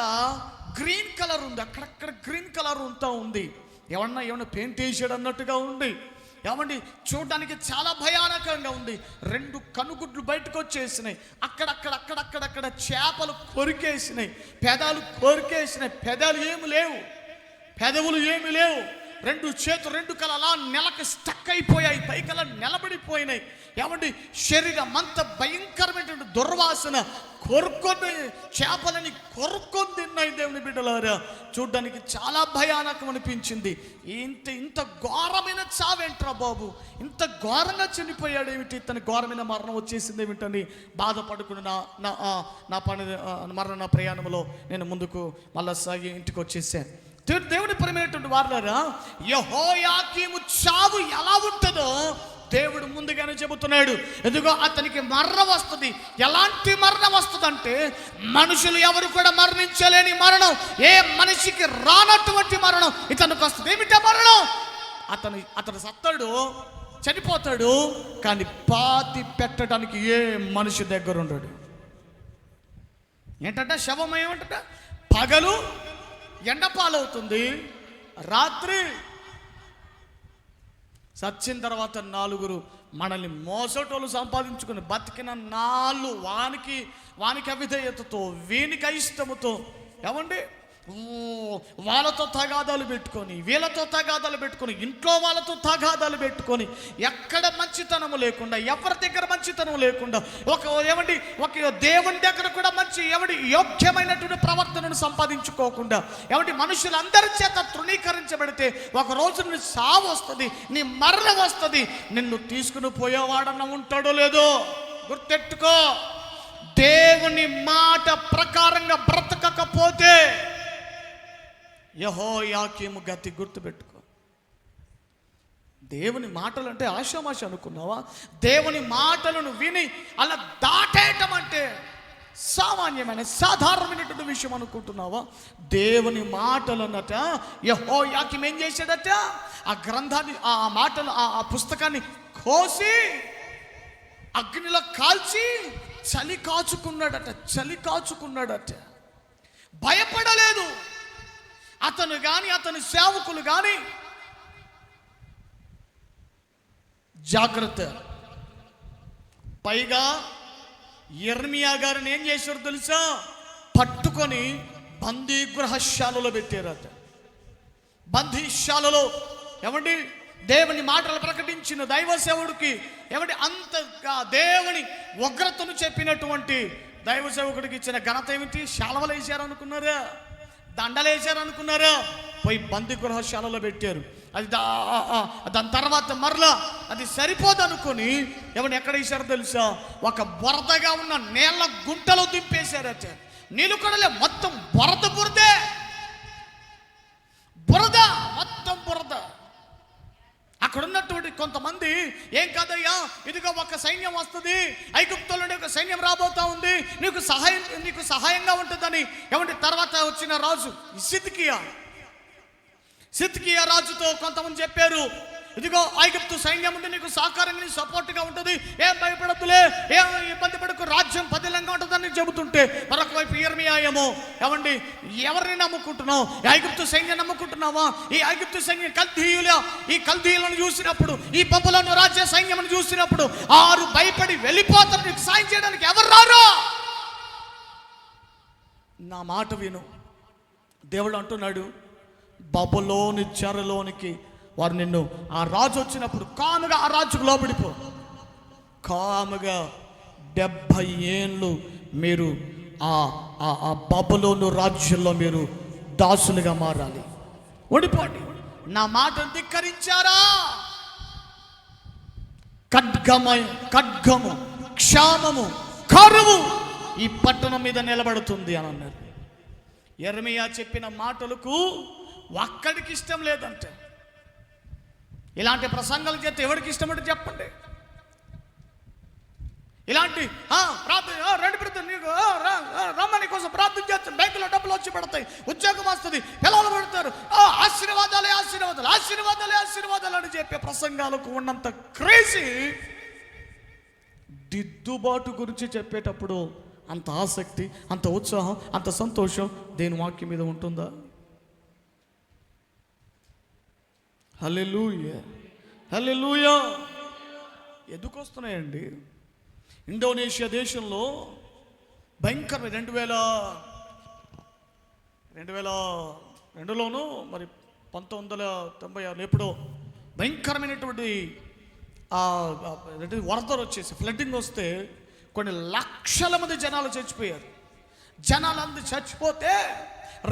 గ్రీన్ కలర్ ఉంది, అక్కడక్కడ గ్రీన్ కలర్ ఉంటా ఉంది. ఏమన్నా పెయింట్ వేసాడు అన్నట్టుగా ఉంది. ఏమండి చూడడానికి చాలా భయానకంగా ఉంది. 2 కనుగుడ్లు బయటకు వచ్చేసినాయి. అక్కడక్కడ చేపలు కొరికేసినాయి, పెదాలు కొరికేసినాయి. పెదాలు ఏమి లేవు, పెదవులు ఏమి లేవు. 2 చేతులు 2 కళ్ళు అలా నెలకి స్టక్ అయిపోయాయి, పైకలా నిలబడిపోయినాయి. ఏమండి శరీరం అంత భయంకరమైనటువంటి దుర్వాసన, చేపలని కొరుక్కొని తిన్నాయి. దేవుని బిడ్డలారా, చూడ్డానికి చాలా భయానకం అనిపించింది. ఇంత ఘోరమైన చావేంట్రా బాబు, ఇంత ఘోరంగా చనిపోయాడు ఏమిటి, తన ఘోరమైన మరణం వచ్చేసింది ఏమిటని బాధపడుకుని నా ప్రయాణంలో నేను ముందుకు మళ్ళా సాగి ఇంటికి వచ్చేసాను. దేవుని ప్రియమైనటువంటి వారులారా, యెహోయాకీము చావు ఎలా ఉంటుందో దేవుడు ముందుగానే చెబుతున్నాడు. ఎందుకో అతనికి మరణం వస్తుంది. ఎలాంటి మరణం వస్తుందంటే, మనుషులు ఎవరు కూడా మరణించలేని మరణం, ఏ మనిషికి రానటువంటి మరణం ఇతనికి వస్తుంది. ఏమిటా మరణం? అతను సత్తాడు, చనిపోతాడు, కానీ పాతి పెట్టడానికి ఏ మనిషి దగ్గర ఉండడు. ఏంటంటే శవం ఏమంట, పగలు ఎండపాలవుతుంది, రాత్రి చచ్చిన తర్వాత 4 మనల్ని మోసటోళ్ళు సంపాదించుకుని బతికిన 4 వానికి అవిధేయతతో, వీనికి అయిష్టముతో, ఏమండి వాళ్ళతో తగాదాలు పెట్టుకొని, వీళ్ళతో తగాదాలు పెట్టుకొని, ఇంట్లో వాళ్ళతో తగాదాలు పెట్టుకొని, ఎక్కడ మంచితనం లేకుండా, ఎవరి దగ్గర మంచితనం లేకుండా, ఒక దేవుని దగ్గర కూడా యోగ్యమైనటువంటి ప్రవర్తనను సంపాదించుకోకుండా, మనుషులందరి చేత తృణీకరించబడితే ఒక రోజు నీ సావు వస్తుంది, నీ మరణం వస్తుంది. నిన్ను తీసుకుని పోయేవాడన్న ఉంటాడో లేదో గుర్తెట్టుకో, దేవుని మాట ప్రకారంగా బ్రతకకపోతే యెహోయాకీము గతి గుర్తుపెట్టుకో. దేవుని మాటలు అంటే ఆషామాషి అనుకున్నావా? దేవుని మాటలను విని అలా దాటేయటం అంటే సామాన్యమైన సాధారణమైనటువంటి విషయం అనుకుంటున్నావా? దేవుని మాటలు అన్నట యెహోయాకీము ఏం చేశాడట? ఆ గ్రంథాన్ని, ఆ మాటలు, ఆ పుస్తకాన్ని కోసి అగ్నిలో కాల్చి చలి కాచుకున్నాడట. భయపడలేదు అతను కానీ అతని సేవకులు కానీ. జాగ్రత్త. పైగా యెర్మియా గారిని ఏం చేశారు తెలుసా? పట్టుకొని బందీగృహశాలలో పెట్టారట. బందీశాలలో ఏమండి దేవుని మాటలు ప్రకటించిన దైవ సేవకుడికి ఏమంటే అంతగా దేవుని ఉగ్రతను చెప్పినటువంటి దైవ సేవకుడికి ఇచ్చిన ఘనత ఏమిటి? శాలవలు వేసారనుకున్నారా? దండలు వేసారనుకున్నారా? పోయి బందీ గృహశాలలో పెట్టారు. అది దాని తర్వాత మరలా అది సరిపోదు అనుకుని ఏమన్నా ఎక్కడ వేసారో తెలుసా? ఒక బురదగా ఉన్న నేల గుంటలో దింపేశారట. నీళ్ళు కూడా మొత్తం బురదే, మొత్తం బురద. అక్కడ ఉన్నటువంటి కొంతమంది ఏం కాదయ్యా, ఇదిగో ఒక సైన్యం వస్తుంది, ఐగుప్తులో ఒక సైన్యం రాబోతా ఉంది, నీకు సహాయంగా ఉంటుందని ఏమంటే తర్వాత వచ్చిన రాజు సిద్కియా రాజుతో కొంతమంది చెప్పారు, ఇదిగో ఐగుప్తు సైన్యం ఉంది, నీకు సహకారంగా సపోర్ట్గా ఉంటుంది, ఏం భయపడద్దులే, ఏం ఇబ్బంది పడకు, రాజ్యం పదిలంగా ఉంటుందని చెబుతుంటే మరొక వైపు యెర్మియా ఏమో ఏమండి ఎవరిని నమ్ముకుంటున్నావు? ఐగుప్తు సైన్యం నమ్ముకుంటున్నావా? ఈ ఐగుప్తు సైన్యం ఈ కల్దీయులను చూసినప్పుడు, ఈ బబులోను రాజ్య సైన్యం చూసినప్పుడు ఆరు భయపడి వెళ్ళిపోతారు, నీకు సాయం చేయడానికి ఎవరు రారు? నా మాట విను. దేవుడు అంటున్నాడు, బబులోని చెరలోనికి వారు నిన్ను, ఆ రాజు వచ్చినప్పుడు కాముగా ఆ రాజుకు లోబడిపో. కాముగా 70 ఏళ్ళు మీరు ఆ బబులోను రాజ్యంలో మీరు దాసులుగా మారాలి. ఓడిపోండి. నా మాటను ధిక్కరించారా? ఖడ్గము, క్షామము, కరువు ఈ పట్టణం మీద నిలబడుతుంది అని అన్నారు. యెర్మియా చెప్పిన మాటలకు ఒక్కడికి ఇష్టం లేదంటే. ఇలాంటి ప్రసంగాలు చేస్తే ఎవరికి ఇష్టమంటే చెప్పండి. ఇలాంటి రెండు పెడతాను నీకు రమ్మని కోసం ప్రార్థన చేస్తాను, బ్యాంకులో డబ్బులు వచ్చి పడతాయి, ఉద్యోగం వస్తుంది, పిల్లలు పెడతారు, ఆశీర్వాదాలే అని చెప్పే ప్రసంగాలకు ఉన్నంత క్రేజీ దిద్దుబాటు గురించి చెప్పేటప్పుడు అంత ఆసక్తి, అంత ఉత్సాహం, అంత సంతోషం దేని వాక్యం మీద ఉంటుందా? హల్లెలూయా. ఎందుకు వస్తున్నాయండి? ఇండోనేషియా దేశంలో భయంకర 2002లోనూ మరి 1996 ఎప్పుడో భయంకరమైనటువంటి వరదలు వచ్చేసి ఫ్లడ్డింగ్ వస్తే కొన్ని లక్షల మంది జనాలు చచ్చిపోయారు. జనాలందరూ చచ్చిపోతే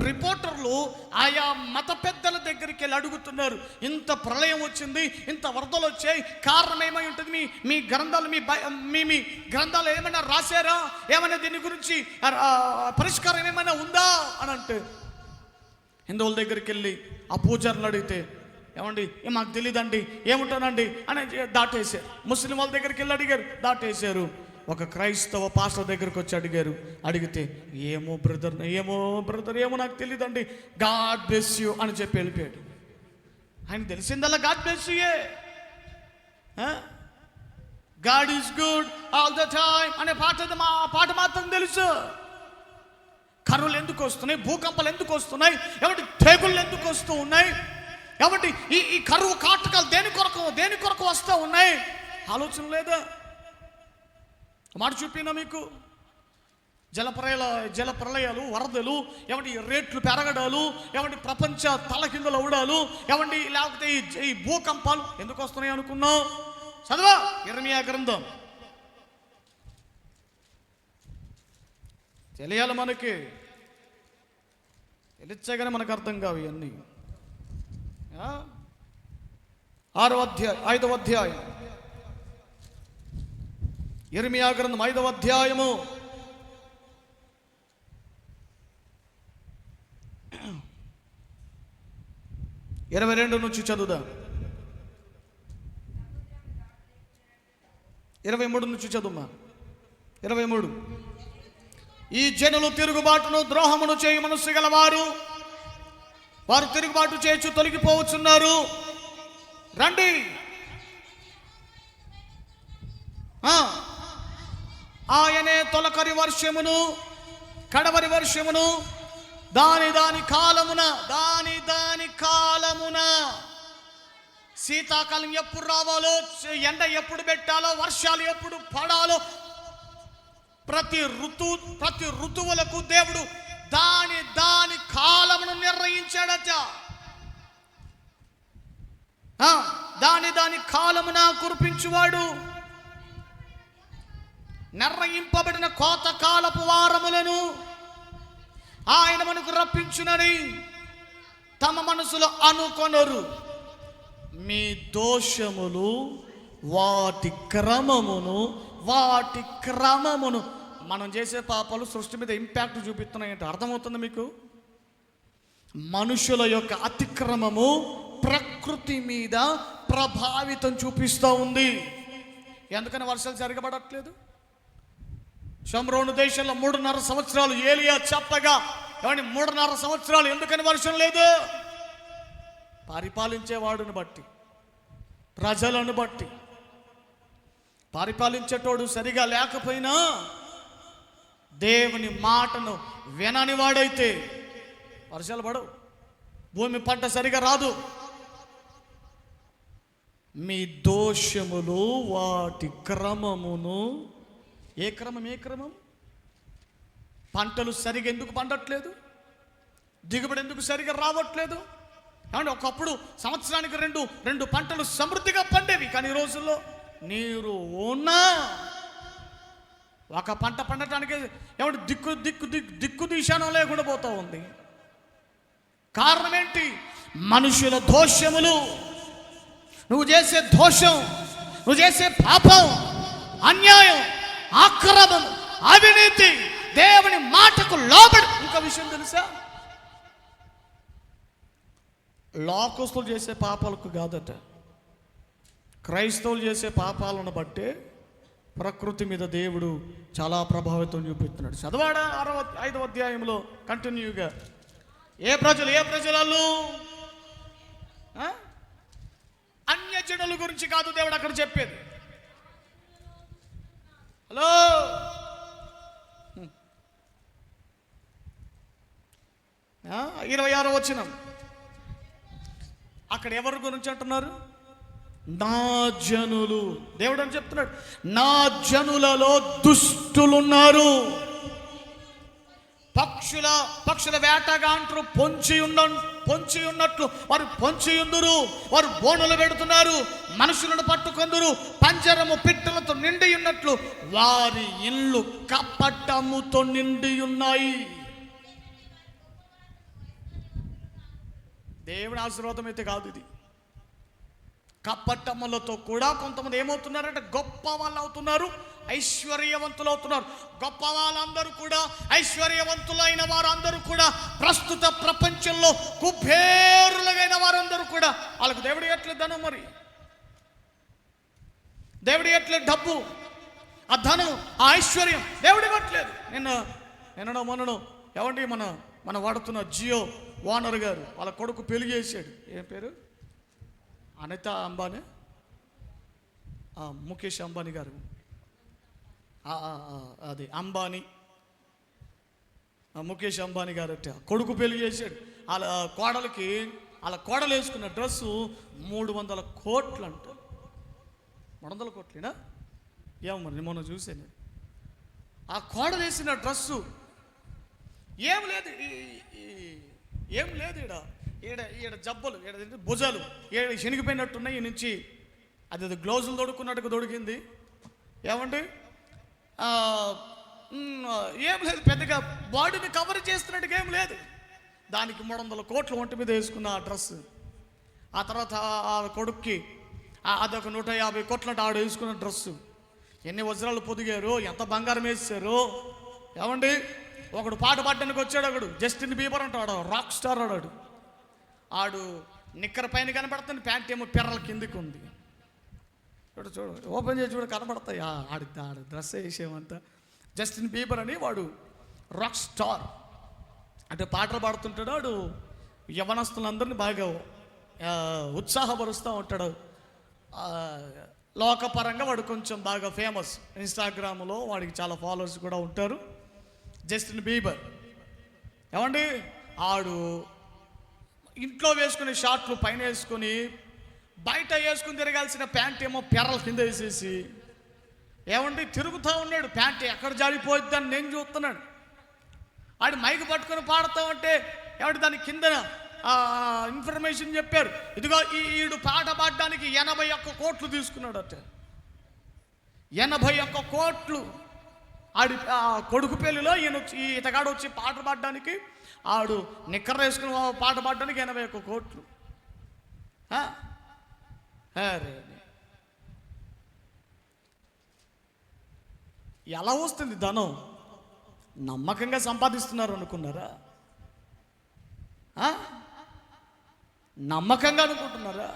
రిపోర్టర్లు ఆయా మత పెద్దల దగ్గరికి వెళ్ళి అడుగుతున్నారు, ఇంత ప్రళయం వచ్చింది, ఇంత వరదలు వచ్చాయి, కారణం ఏమై ఉంటుంది? మీ గ్రంథాలు మీ గ్రంథాలు ఏమైనా రాశారా? ఏమైనా దీని గురించి పరిష్కారం ఏమైనా ఉందా అని అంటే హిందువుల దగ్గరికి వెళ్ళి ఆ పూజారులు అడిగితే, ఏమండి మాకు తెలియదండి, ఏముంటానండి అని దాటేశారు. ముస్లిం వాళ్ళ దగ్గరికి వెళ్ళి అడిగారు, దాటేశారు. ఒక క్రైస్తవ పాస్టర్ దగ్గరకు వచ్చి అడిగితే ఏమో బ్రదర్ ఏమో నాకు తెలియదండి, గాడ్ బ్లెస్ యూ అని చెప్పి వెళ్ళిపోయాడు. ఆయన తెలిసిందల్లా God bless you, God is good all the time అనే పాట మాత్రం తెలుసు. కరువులు ఎందుకు వస్తున్నాయి? భూకంపాలు ఎందుకు వస్తున్నాయి? ఏమంటే తెగుళ్ళు ఎందుకు వస్తూ ఉన్నాయి? ఏమంటే ఈ కరువు కాటకాలు దేని కొరకు వస్తూ ఉన్నాయి? ఆలోచన లేదా? మాట చూపినా మీకు జల ప్రళయాలు, వరదలు, ఏమంటే రేట్లు పెరగడాలు, ఏమంటే ప్రపంచ తలకిందులు అవడాలు, ఏమంటే లేకపోతే ఈ భూకంపాలు ఎందుకు వస్తున్నాయి అనుకున్నావు? చదవా యెర్మియా గ్రంథం, తెలియాలి మనకి. తెలియగానే మనకు అర్థం కావు ఇవన్నీ. 5వ అధ్యాయం యిర్మీయా గ్రంథం 5వ అధ్యాయము 22 నుంచి చదువుదాం. 23 నుంచి చదువుమా. 23. ఈ జనులు తిరుగుబాటును ద్రోహమును చేయి మనస్సు గలవారు, వారు తిరుగుబాటు చేయొచ్చు తొలగిపోవచ్చున్నారు. రండి, ఆయనే తొలకరి వర్షమును కడవరి వర్షమును దాని కాలమున శీతాకాలం ఎప్పుడు రావాలో, ఎండ ఎప్పుడు పెట్టాలో, వర్షాలు ఎప్పుడు పడాలో, ప్రతి ఋతువులకు దేవుడు దాని కాలమును నిర్ణయించాడట. దాని కాలమున కురిపించువాడు, నిర్ణయింపబడిన కోతకాలపు వారములను ఆయన మనకు రప్పించునని తమ మనసులో అనుకొనరు. మీ దోషములు వాటి క్రమమును మనం చేసే పాపాలు సృష్టి మీద ఇంపాక్ట్ చూపిస్తున్నాయంటే అర్థమవుతుంది మీకు? మనుషుల యొక్క అతిక్రమము ప్రకృతి మీద ప్రభావితం చూపిస్తూ ఉంది. ఎందుకని వర్షాలు జరగబడట్లేదు? షమ్రోను దేశంలో 3.5 సంవత్సరాలు ఏలియా చెప్పగా, ఏమండి 3.5 సంవత్సరాలు ఎందుకని వర్షం లేదు? పరిపాలించేవాడుని బట్టి, ప్రజలను బట్టి. పరిపాలించేటోడు సరిగా లేకపోయినా దేవుని మాటను వినని వాడైతే వర్షాలు పడవు, భూమి పంట సరిగా రాదు. మీ దోషములు వాటి క్రమమును, ఏ క్రమం? పంటలు సరిగా ఎందుకు పండట్లేదు? దిగుబడి ఎందుకు సరిగా రావట్లేదు? ఏమంటే ఒకప్పుడు సంవత్సరానికి రెండు పంటలు సమృద్ధిగా పండేవి. కానీ ఈ రోజుల్లో నీరు ఉన్నా ఒక పంట పండటానికి ఏమంటే దిక్కు దిశానం లేకుండా పోతూ ఉంది. కారణం ఏంటి? మనుషుల దోషములు. నువ్వు చేసే దోషం, నువ్వు చేసే పాపం, అన్యాయం, అక్రమం, అవినీతి, దేవుని మాటకు లోబడి. ఇంకో విషయం తెలుసా? లోకస్తులు చేసే పాపాలకు కాదట, క్రైస్తవులు చేసే పాపాలను బట్టే ప్రకృతి మీద దేవుడు చాలా ప్రభావితం చూపిస్తున్నాడు. చదవాడా 5వ అధ్యాయంలో కంటిన్యూగా. ఏ ప్రజలు అన్యజనుల గురించి కాదు దేవుడు అక్కడ చెప్పేది. హలో, 26వ వచనం. అక్కడ ఎవరి గురించి అంటున్నారు? నా జనులు. దేవుడు అని చెప్తున్నాడు, నా జనులలో దుష్టులున్నారు. పక్షుల వేటగాండ్రు పొంచి ఉన్నట్లు వారు పొంచి ఉందురు. వారు బోనులు పెడుతున్నారు, మనుషులను పట్టుకొందురు. పంజరము పిట్టలతో నిండి ఉన్నట్లు వారి ఇళ్ళు కపటముతో నిండి ఉన్నాయి. దేవుని ఆశీర్వాదం అయితే కాదు ఇది. కపటములతో కూడా కొంతమంది ఏమవుతున్నారంటే గొప్ప వాళ్ళు అవుతున్నారు, ఐశ్వర్యవంతులు అవుతున్నారు. గొప్ప వాళ్ళందరూ కూడా, ఐశ్వర్యవంతులైన వారందరూ కూడా, ప్రస్తుత ప్రపంచంలో కుబేరులైన వారందరూ కూడా వాళ్ళకు దేవుడు ఇవ్వట్లేదు ధనం. మరి దేవుడు ఇవ్వట్లేదు డబ్బు, ఆ ధనం, ఆ ఐశ్వర్యం దేవుడు ఇవ్వట్లేదు. మొన్నను ఏమండి మన వాడుతున్న జియో ఓనర్ గారు వాళ్ళ కొడుకు పెళ్లి చేశాడు. ఏం పేరు? అనితా అంబానీ, ముఖేష్ అంబానీ గారు, అది అంబానీ, ముఖేష్ అంబానీ గారు కొడుకు పెళ్లి చేశాడు. వాళ్ళ కోడలు వేసుకున్న డ్రెస్సు 300 కోట్లు అంట. 300 కోట్లేనా? ఏమో మరి మొన్న చూసాను. ఆ కోడలు వేసిన డ్రెస్సు ఏం లేదు ఈడ జబ్బలు, భుజాలు శనిగిపోయినట్టున్నాయి. ఈ నుంచి అది గ్లౌజులు తొడుక్కున్నట్టుగా తొడిగింది. ఏమండి ఏం లేదు, పెద్దగా బాడీని కవర్ చేస్తున్నట్టుగా ఏం లేదు. దానికి 300 కోట్లు ఒంటి మీద వేసుకున్న ఆ డ్రెస్. ఆ తర్వాత ఆ కొడుక్కి అదొక 150 కోట్లంటే ఆడు వేసుకున్న డ్రెస్సు. ఎన్ని వజ్రాలు పొదిగారు, ఎంత బంగారం వేసారు. ఏమండి, ఒకడు పాట పాడడానికి వచ్చాడు, ఒకడు జస్టిన్ బీబర్ అంటాడు, రాక్ స్టార్ ఆడాడు. ఆడు నిక్కర పైన కనపడుతుంది, ప్యాంట్ ఏమో పిర్రల కిందికి ఉంది. చూడు ఓపెన్ చేసి చూడ కనపడతాయి ఆడి డ్రెస్ వేసేమంతా. జస్టిన్ బీబర్ అని వాడు రాక్ స్టార్. అంటే పాటలు పాడుతుంటాడు, వాడు యవనస్తులందరినీ బాగా ఉత్సాహపరుస్తూ ఉంటాడు. లోకపరంగా వాడు కొంచెం బాగా ఫేమస్. ఇన్స్టాగ్రామ్లో వాడికి చాలా ఫాలోవర్స్ కూడా ఉంటారు. జస్టిన్ బీబర్ ఏమండి, ఆడు ఇంట్లో వేసుకునే షార్ట్లు పైన వేసుకొని బయట వేసుకుని తిరగాల్సిన ప్యాంట్ ఏమో పెర్రల కింద వేసేసి ఏమండి తిరుగుతూ ఉన్నాడు. ప్యాంట్ ఎక్కడ జారిపోద్దని నేను చూస్తున్నాడు. ఆడు మైకు పట్టుకొని పాడుతూ ఉంటే ఏమంటే దాని కింద ఇన్ఫర్మేషన్ చెప్పారు, ఇదిగో ఈడు పాట పాడడానికి 81 కోట్లు తీసుకున్నాడు. అట 81 కోట్లు. ఆడి కొడుకు పెళ్లిలో ఇతగాడు వచ్చి పాట పాడడానికి, ఆడు నిక్కర వేసుకుని పాట పాడడానికి 81 కోట్లు. ఎలా వస్తుంది ధనం? నమ్మకంగా సంపాదిస్తున్నారు అనుకున్నారా? నమ్మకంగా అనుకుంటున్నారా?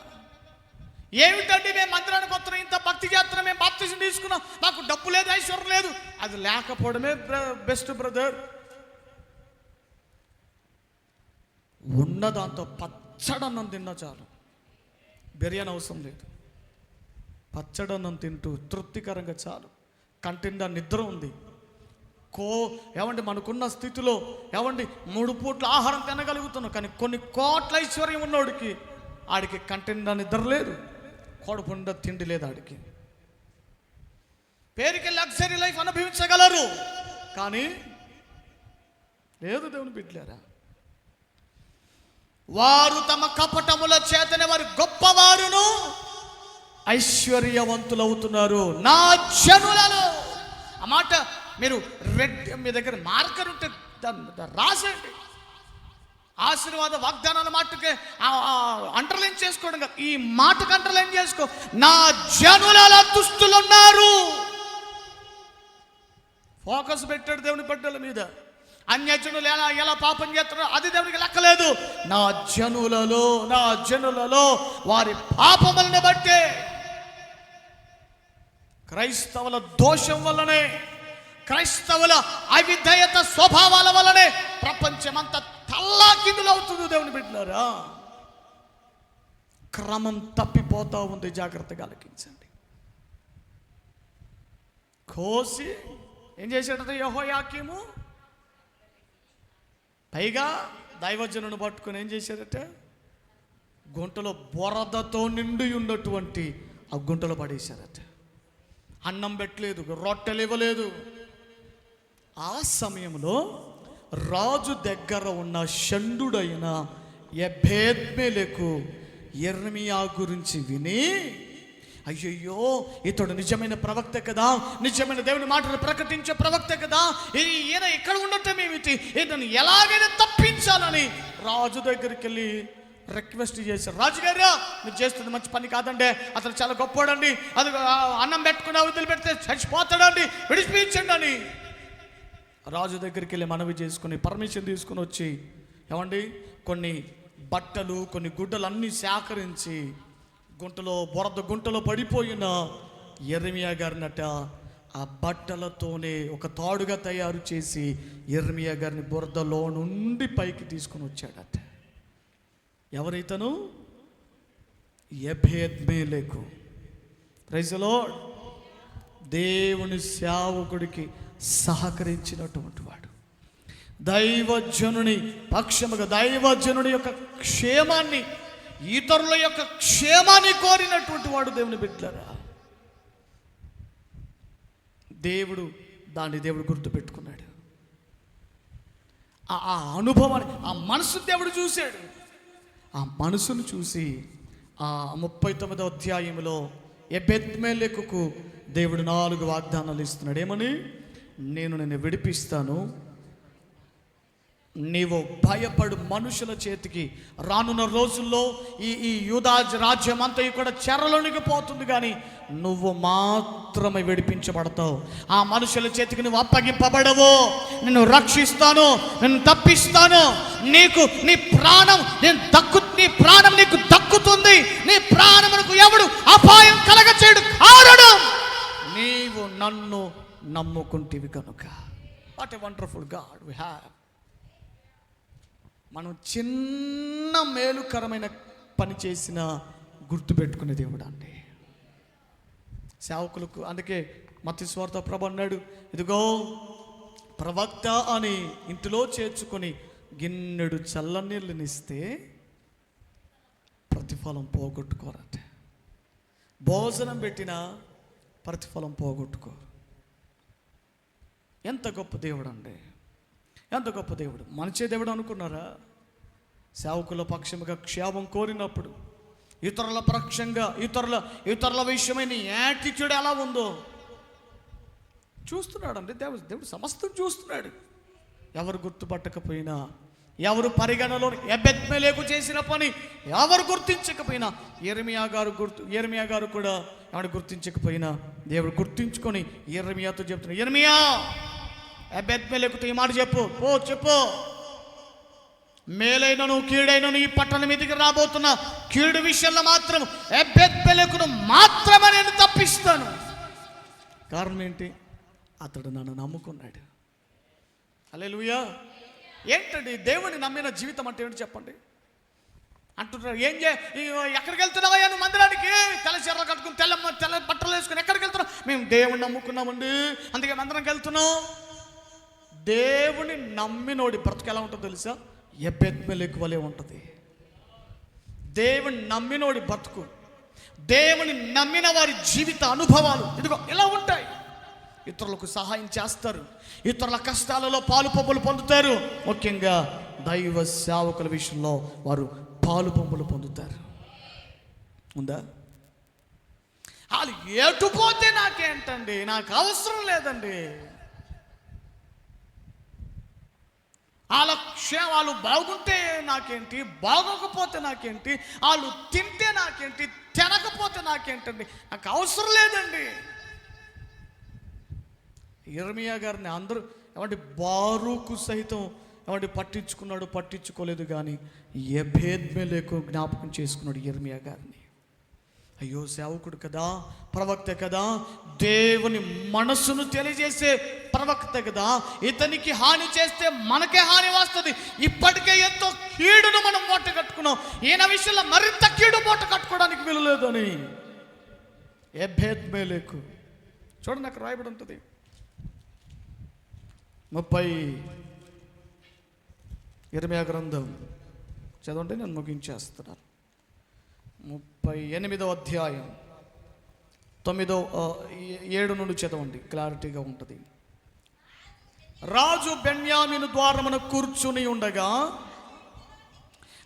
ఏమిటండి మేము మందిరానికి వస్తున్నాం, ఇంత భక్తి చేస్తున్నాం, మేము బాప్తిజం తీసుకున్నాం, మాకు డబ్బు లేదు, ఐశ్వర్యం లేదు. అది లేకపోవడమే బెస్ట్ బ్రదర్. ఉన్న దాంతో పచ్చడన్నం తిన్నా చాలు, బిర్యానీ అవసరం లేదు. పచ్చడన్నం తింటూ తృప్తికరంగా చాలు. కంటిండా నిద్ర ఉంది. ఏమండి మనకున్న స్థితిలో ఏమండి 3 పూట్ల ఆహారం తినగలుగుతున్నాం, కానీ కొన్ని కోట్ల ఐశ్వర్యం ఉన్నోడికి ఆడికి కంటిండా నిద్ర లేదు, కడుపుండా తిండి లేదు. ఆడికి పేరుకి లగ్జరీ లైఫ్ అనుభవించగలరు, కానీ లేదు. దేవుని బిడ్డలారా, వారు తమ కపటముల చేతనే వారు గొప్పవారును ఐశ్వర్యవంతులు అవుతున్నారు నా జనులలో. ఆ మాట మీరు మీ దగ్గర మార్కర్ ఉంటే రాసండి. ఆశీర్వాద వాగ్దానాల మాటకే అండర్లైన్ చేసుకోవడం కాదు, ఈ మాటకు అండర్లైన్ చేసుకో. నా జనులలో దుష్టులు ఉన్నారు. ఫోకస్ పెట్టాడు దేవుని బిడ్డల మీద. అన్యజనులు ఎలా పాపం చేస్తున్నారో అది దేవునికి లెక్కలేదు. నా జనులలో వారి పాపములను బట్టే, క్రైస్తవుల దోషం వల్లనే, క్రైస్తవుల అవిధేయత స్వభావాల వల్లనే ప్రపంచమంతా తల్లాకిందులు అవుతుంది. దేవుని బిడ్డలారా, క్రమం తప్పిపోతా ఉంది. జాగ్రత్తగా ఆలకించండి. కోసి ఏం చేశాడట యెహోయాకీము? పైగా దైవజనుని పట్టుకొని ఏం చేశారట? గుంటలో బొరదతో నిండి ఉన్నటువంటి ఆ గుంటలో పడేశారట. అన్నం పెట్టలేదు, రొట్టెలు ఇవ్వలేదు. ఆ సమయంలో రాజు దగ్గర ఉన్న షండుడైన ఎబెద్మెలెకు యెర్మీయా గురించి విని, అయ్యయ్యో ఇతడు నిజమైన ప్రవక్త కదా, నిజమైన దేవుని మాటలు ప్రకటించే ప్రవక్త కదా, ఈయన ఎక్కడ ఉండటం ఏమిటి, ఈయనను ఎలాగైనా తప్పించాలని రాజు దగ్గరికి వెళ్ళి రిక్వెస్ట్ చేశారు. రాజుగారు, మీరు చేస్తుంది మంచి పని కాదండి, అతను చాలా గొప్పవాడండి, అది అన్నం పెట్టుకుని అవతలు పెడితే చచ్చిపోతాడండి, విడిపించండి అని రాజు దగ్గరికి వెళ్ళి మనవి చేసుకుని పర్మిషన్ తీసుకుని వచ్చి, ఏమండి కొన్ని బట్టలు కొన్ని గుడ్డలు అన్నీ సేకరించి గుంటలో పడిపోయిన యెర్మీయా గారినట ఆ బట్టలతోనే ఒక తాడుగా తయారు చేసి యెర్మీయా గారిని బురదలో నుండి పైకి తీసుకుని వచ్చాడట. ఎవరైతను? ఎబెద్మెలెకు. Praise the Lord. దేవుని సేవకుడికి సహకరించినటువంటి వాడు, దైవజనుని పక్షముగా దైవజనుని యొక్క క్షేమాన్ని, ఇతరుల యొక్క క్షేమాన్ని కోరినటువంటి వాడు. దేవుని బిడ్డలారా, దేవుడు గుర్తుపెట్టుకున్నాడు. ఆ అనుభవాన్ని, ఆ మనసు దేవుడు చూశాడు. ఆ మనసును చూసి ఆ 39వ అధ్యాయంలో ఎబెద్మెలెకుకు దేవుడు 4 వాగ్దానాలు ఇస్తున్నాడు. ఏమని? నేను నిన్ను విడిపిస్తాను, నీవు భయపడు మనుషుల చేతికి రానున్న రోజుల్లో ఈ యూదా రాజ్యం అంతా కూడా చెరలోనికి పోతుంది, కానీ నువ్వు మాత్రమే విడిపించబడతావు. ఆ మనుషుల చేతికి నువ్వు అప్పగింపబడవు. నిన్ను రక్షిస్తాను, నిన్ను తప్పిస్తాను. నీకు నీ ప్రాణం నీ ప్రాణం నీకు దక్కుతుంది. నీ ప్రాణమునకు ఎవడు అపాయం కలగచేయడు కారణం నీవు నన్ను నమ్ముకుంటేవి కనుక. What a wonderful God we have. మనం చిన్న మేలుకరమైన పని చేసిన గుర్తుపెట్టుకునే దేవుడు అండి సేవకులకు. అందుకే మత్తయి సువార్త ప్రభు అన్నాడు, ఇదిగో ప్రవక్త అని ఇంటిలో చేర్చుకొని గిన్నెడు చల్లనీళ్ళనిస్తే ప్రతిఫలం పోగొట్టుకోరట. భోజనం పెట్టినా ప్రతిఫలం పోగొట్టుకోరు. ఎంత గొప్ప దేవుడు అండి, ఎంత గొప్ప దేవుడు. మంచి దేవుడు అనుకున్నారా? సేవకుల పక్షముగా క్షేమం కోరినప్పుడు ఇతరుల పక్షంగా ఇతరుల విషయమైన యాటిట్యూడ్ ఎలా ఉందో చూస్తున్నాడు అండి దేవుడు సమస్తం చూస్తున్నాడు. ఎవరు గుర్తుపట్టకపోయినా, ఎవరు పరిగణలో ఎబెద్మెలెకు చేసిన పని ఎవరు గుర్తించకపోయినా, యెరెమీయా గారు కూడా ఎవరు గుర్తించకపోయినా దేవుడు గుర్తించుకొని యెరెమీయాతో చెప్తున్నాడు, యెరెమీయా ఎబెద్మెలెకుతో ఈ మాట చెప్పు. మేలైనను కీడైనను ఈ పట్టణం మీదకి రాబోతున్న కీడు విషయంలో మాత్రం ఎబెద్మెలెకును మాత్రమే నేను తప్పిస్తాను. కారణం ఏంటి? అతడు నన్ను నమ్ముకున్నాడు. హల్లెలూయా. ఏంటండి దేవుని నమ్మిన జీవితం అంటే ఏంటి చెప్పండి? అంటున్నారు, ఎక్కడికి వెళ్తున్నావయ్యా నువ్వు మందిరానికి? తెల్ల చీరలు కట్టుకుని తెల్ల బట్టలు వేసుకుని ఎక్కడికి వెళ్తున్నావు? మేము దేవుని నమ్ముకున్నామండి, అందుకే మందిరానికి వెళ్తున్నాం. దేవుని నమ్మినోడి బ్రతుకు ఎలా ఉంటుందో తెలుసా? ఎబెద్మెలెకు వలె ఉంటుంది. దేవుని నమ్మినోడి బ్రతుకు, దేవుని నమ్మిన వారి జీవిత అనుభవాలు ఇదిగో ఇలా ఉంటాయి. ఇతరులకు సహాయం చేస్తారు, ఇతరుల కష్టాలలో పాలు పంపులు పొందుతారు. ముఖ్యంగా దైవ సేవకుల విషయంలో వారు పాలు పంపులు పొందుతారు. ఉందా? వాళ్ళు ఎటుపోతే నాకేంటండి, నాకు అవసరం లేదండి. వాళ్ళు బాగుంటే నాకేంటి, బాగోకపోతే నాకేంటి, వాళ్ళు తింటే నాకేంటి, తినకపోతే నాకేంటండి, నాకు అవసరం లేదండి. యెరెమీయా గారిని అందరూ ఏమంటే బారూకు సహితం ఏమంటే పట్టించుకోలేదు, కానీ ఎబెద్మెలెకు జ్ఞాపకం చేసుకున్నాడు యెరెమీయా గారిని. అయ్యో సేవకుడు కదా, ప్రవక్త కదా, దేవుని మనసును తెలియజేసే ప్రవక్త కదా, ఇతనికి హాని చేస్తే మనకే హాని వస్తుంది. ఇప్పటికే ఎంతో కీడును మనం మూట కట్టుకున్నాం, ఈయన విషయంలో మరింత కీడు మూట కట్టుకోవడానికి వీలులేదని ఎబెద్మెలెకు. చూడండి అక్కడ రాయబడి ఉంటుంది 30 యెరెమీయా గ్రంథం చదవండి, నేను ముగించేస్తున్నాను. 38వ అధ్యాయం 7 నుండి చదవండి, క్లారిటీగా ఉంటుంది. రాజు బెన్యామీను ద్వారమున కూర్చుని ఉండగా